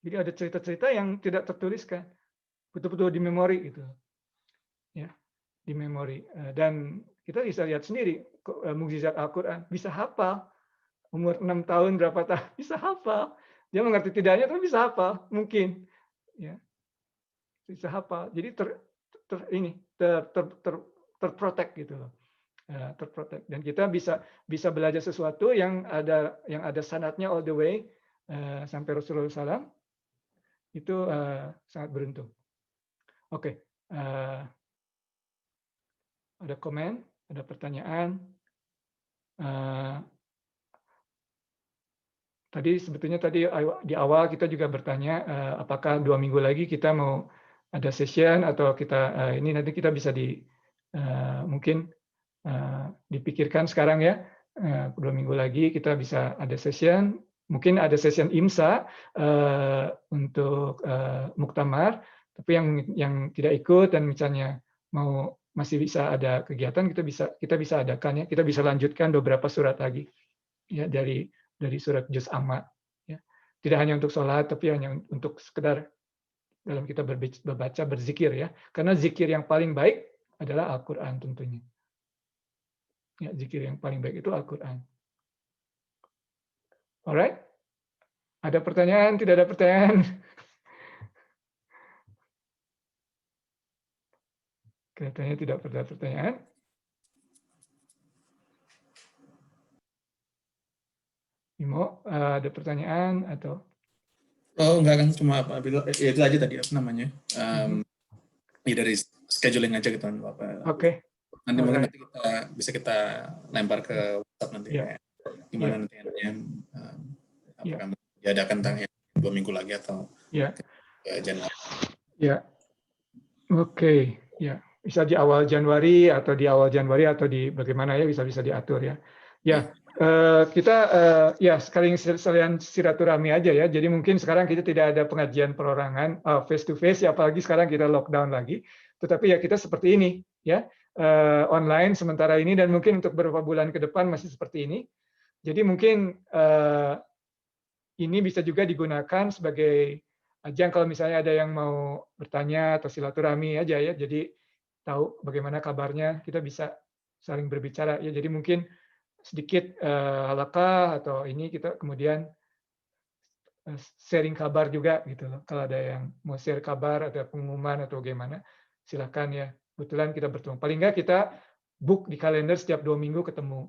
Jadi ada cerita-cerita yang tidak tertuliskan, betul-betul di memori gitu. Ya, di memori. Dan kita bisa lihat sendiri mukjizat Al-Qur'an, bisa hafal. Umur 6 tahun berapa tahun bisa hafal. Dia mengerti tidaknya tapi bisa hafal, mungkin. Ya. Bisa hafal. Jadi terprotek gitu loh. Terprotek, dan kita bisa belajar sesuatu yang ada sanadnya all the way sampai Rasulullah SAW. Itu sangat beruntung. Oke, ada komen, ada pertanyaan. Sebetulnya di awal kita juga bertanya apakah 2 minggu lagi kita mau ada session atau kita ini nanti kita bisa mungkin dipikirkan sekarang ya, 2 minggu lagi kita bisa ada session, mungkin ada session IMSA untuk muktamar, tapi yang tidak ikut dan misalnya masih bisa ada kegiatan, kita bisa adakan ya, kita bisa lanjutkan beberapa surat lagi. ya dari surat juz amma, ya. Tidak hanya untuk sholat, tapi hanya untuk sekedar dalam kita berbaca, berzikir, ya. Karena zikir yang paling baik adalah Al-Quran tentunya. Ya, zikir yang paling baik itu Al-Quran. Alright? Ada pertanyaan? Tidak ada pertanyaan? Kelihatannya tidak ada pertanyaan. Imo, ada pertanyaan atau? Oh, enggak kan, cuma apa, ya itu aja tadi apa namanya, ya dari scheduling aja gitu kan, Bapak. Oke. Nanti mungkin nanti bisa kita lempar ke WhatsApp nanti, kayak gimana nanti apakah diadakan tanggal 2 minggu lagi atau Januari. Ya, oke, ya bisa di awal Januari atau di bagaimana ya, bisa diatur ya. Ya, kita ya sekalian silaturahmi aja ya. Jadi mungkin sekarang kita tidak ada pengajian perorangan face to face, ya, apalagi sekarang kita lockdown lagi. Tetapi ya kita seperti ini ya, online sementara ini, dan mungkin untuk beberapa bulan ke depan masih seperti ini. Jadi mungkin ini bisa juga digunakan sebagai ajang kalau misalnya ada yang mau bertanya atau silaturahmi aja ya. Jadi tahu bagaimana kabarnya, kita bisa saling berbicara ya. Jadi mungkin sedikit halaqah atau ini kita kemudian sharing kabar juga gitu loh. Kalau ada yang mau share kabar, ada pengumuman atau bagaimana, silakan ya. Kebetulan kita bertemu. Paling nggak kita book di kalender setiap 2 minggu ketemu.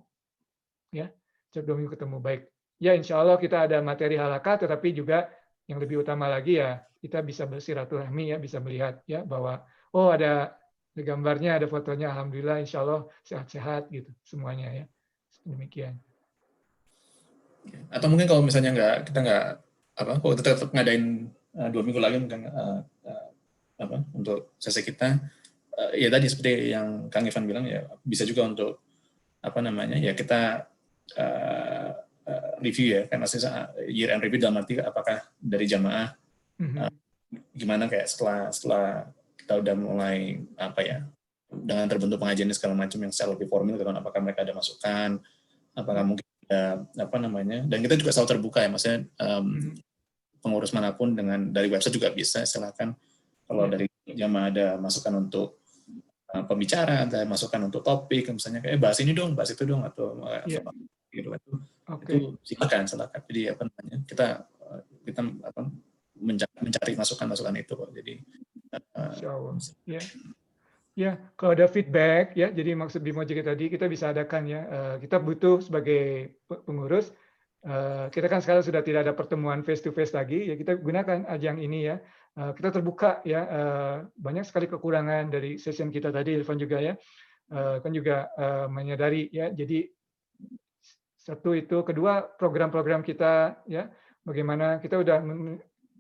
Ya, setiap 2 minggu ketemu. Baik. Ya, insya Allah kita ada materi halaqah, tetapi juga yang lebih utama lagi ya kita bisa bersilaturahmi ya, bisa melihat ya bahwa oh ada gambarnya, ada fotonya, alhamdulillah, insya Allah sehat-sehat gitu semuanya ya. Demikian. Atau mungkin kalau misalnya kita nggak kalau kita tetap ngadain 2 minggu lagi mungkin untuk sesi kita, ya tadi seperti yang Kang Ivan bilang ya, bisa juga untuk apa namanya ya kita review ya, kan maksudnya year end review dalam arti apakah dari jamaah gimana kayak setelah kita udah mulai apa ya dengan terbentuk pengajian segala macam yang secara lebih formal, gitu, apakah mereka ada masukan, apakah mungkin ada apa namanya, dan kita juga selalu terbuka ya, maksudnya pengurus manapun dari website juga bisa, silakan kalau dari jamaah ada masukan untuk pembicara, ada masukan untuk topik, misalnya kayak bahas ini dong, bahas itu dong, atau gitu, itu silakan. Jadi apa namanya, kita mencari masukan itu kok. Jadi ya, kalau ada feedback ya, jadi maksud Bimo juga tadi kita bisa adakan ya, kita butuh sebagai pengurus, kita kan sekarang sudah tidak ada pertemuan face to face lagi, ya kita gunakan ajang ini ya, kita terbuka ya, banyak sekali kekurangan dari session kita tadi, Irfan juga ya, kan juga menyadari ya, jadi satu itu, kedua program-program kita ya, bagaimana kita udah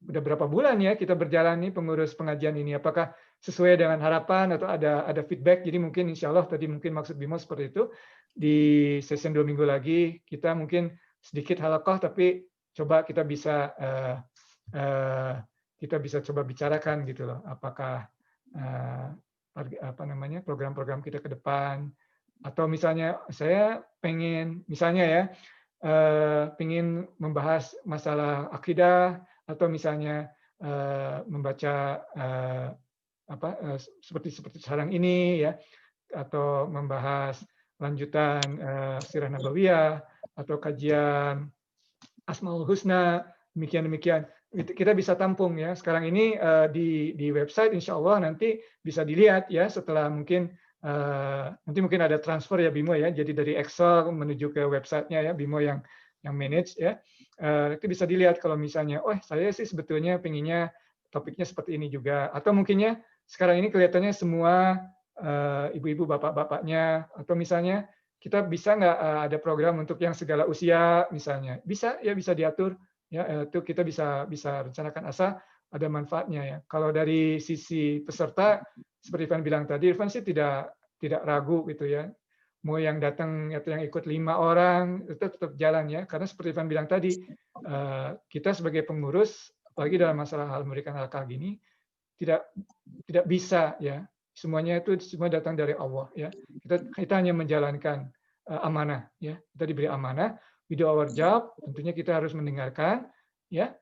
berapa bulan ya kita berjalan nih pengurus pengajian ini, apakah sesuai dengan harapan atau ada feedback. Jadi mungkin insya Allah tadi mungkin maksud Bimo seperti itu, di session 2 minggu lagi kita mungkin sedikit halaqah, tapi coba kita bisa coba bicarakan gitu loh, apakah apa namanya program-program kita ke depan, atau misalnya saya pengen misalnya ya pengen membahas masalah akidah, atau misalnya membaca seperti sekarang ini ya, atau membahas lanjutan Sirah Nabawiyah atau kajian Asmaul Husna, demikian kita bisa tampung ya. Sekarang ini di website insya Allah nanti bisa dilihat ya, setelah mungkin nanti mungkin ada transfer ya Bimo ya, jadi dari Excel menuju ke websitenya ya Bimo yang manage ya, itu bisa dilihat kalau misalnya oh saya sih sebetulnya pengennya topiknya seperti ini juga, atau mungkinnya sekarang ini kelihatannya semua ibu-ibu bapak-bapaknya, atau misalnya kita bisa nggak ada program untuk yang segala usia misalnya, bisa ya, bisa diatur ya, itu kita bisa rencanakan asal ada manfaatnya ya. Kalau dari sisi peserta seperti Irfan bilang tadi, Irfan sih tidak ragu gitu ya, mau yang datang atau yang ikut 5 orang itu tetap jalan ya, karena seperti Irfan bilang tadi, kita sebagai pengurus apalagi dalam masalah hal memberikan halaqah gini tidak bisa ya, semuanya itu semua datang dari Allah ya, kita hanya menjalankan amanah ya, kita diberi amanah we do our job, tentunya kita harus mendengarkan, ya,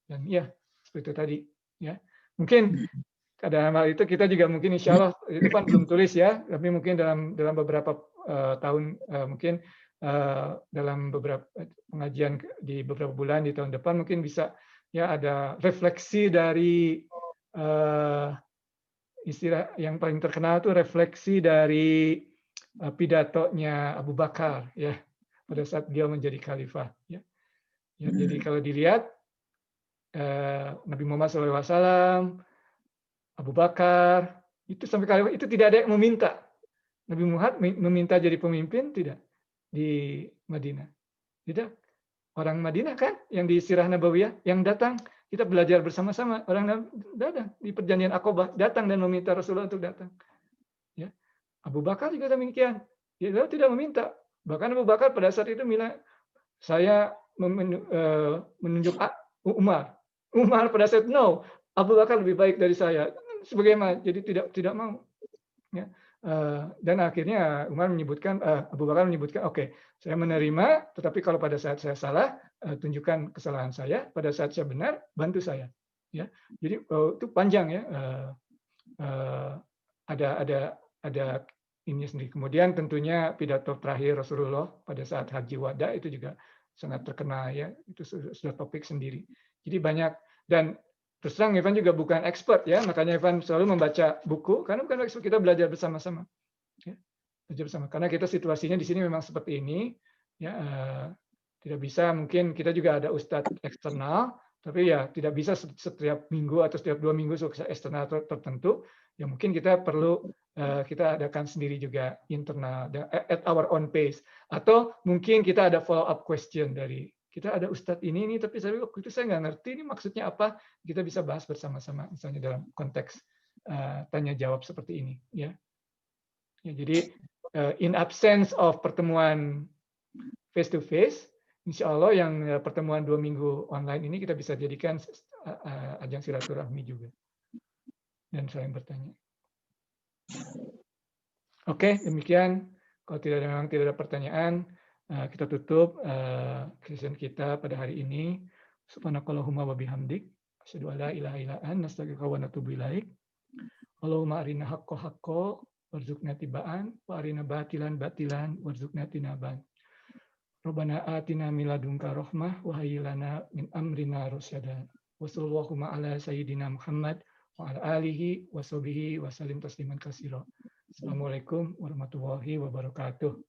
dan ya seperti itu tadi, ya. Mungkin dalam hal itu kita juga mungkin insya Allah itu kan belum tulis ya, tapi mungkin dalam beberapa tahun mungkin dalam beberapa pengajian di beberapa bulan di tahun depan mungkin bisa ya ada refleksi dari istilah yang paling terkenal itu refleksi dari pidatonya Abu Bakar ya pada saat dia menjadi khalifah ya. Jadi kalau dilihat Nabi Muhammad SAW, Abu Bakar itu sampai khalifah itu tidak ada yang meminta. Nabi Muhammad meminta jadi pemimpin tidak di Madinah. Tidak. Orang Madinah kan yang di Sirah Nabawiyah yang datang kita belajar bersama-sama. Orang datang di perjanjian Aqabah datang dan meminta Rasulullah untuk datang. Ya. Abu Bakar juga demikian. Dia tidak meminta. Bahkan Abu Bakar pada saat itu bilang, saya menunjuk Umar. Umar pada saat no, Abu Bakar lebih baik dari saya. Sebagaimana, jadi tidak mau. Ya. Dan akhirnya Umar menyebutkan, Abu Bakar menyebutkan, oke, saya menerima, tetapi kalau pada saat saya salah, tunjukkan kesalahan saya. Pada saat saya benar, bantu saya. Ya, jadi itu panjang ya. Ada ini sendiri. Kemudian tentunya pidato terakhir Rasulullah pada saat Haji Wada itu juga sangat terkenal ya. Itu sudah topik sendiri. Jadi banyak dan terus terang Evan juga bukan expert ya, makanya Evan selalu membaca buku karena bukan expert, kita belajar bersama-sama. Ya, belajar bersama. Karena kita situasinya di sini memang seperti ini, ya tidak bisa mungkin kita juga ada ustadz eksternal, tapi ya tidak bisa setiap minggu atau setiap 2 minggu eksternal tertentu. Ya mungkin kita perlu kita adakan sendiri juga internal at our own pace. Atau mungkin kita ada follow up question dari kita ada ustadz ini tapi waktu itu saya nggak ngerti ini maksudnya apa, kita bisa bahas bersama-sama misalnya dalam konteks tanya jawab seperti ini ya. Jadi in absence of pertemuan face to face, insya Allah yang pertemuan 2 minggu online ini kita bisa jadikan ajang silaturahmi juga dan saling bertanya. Oke, demikian. Kalau memang tidak ada pertanyaan, kita tutup session kita pada hari ini. Subhanakallahumma wa bihamdik, asyhadu an la ilaha illa anta, astaghfiruka wa atubu ilaik. Allahumma arina haqqo haqqo warzuqna tibaan wa arina batilan batilan warzuqna tinaban. Rabbana atina min ladunka rahmah wa hayyi lana min amrina rasyada. Wa sallallahu ala sayyidina Muhammad wa ala alihi wa sahbihi wa sallim tasliman katsira. Assalamualaikum warahmatullahi wabarakatuh.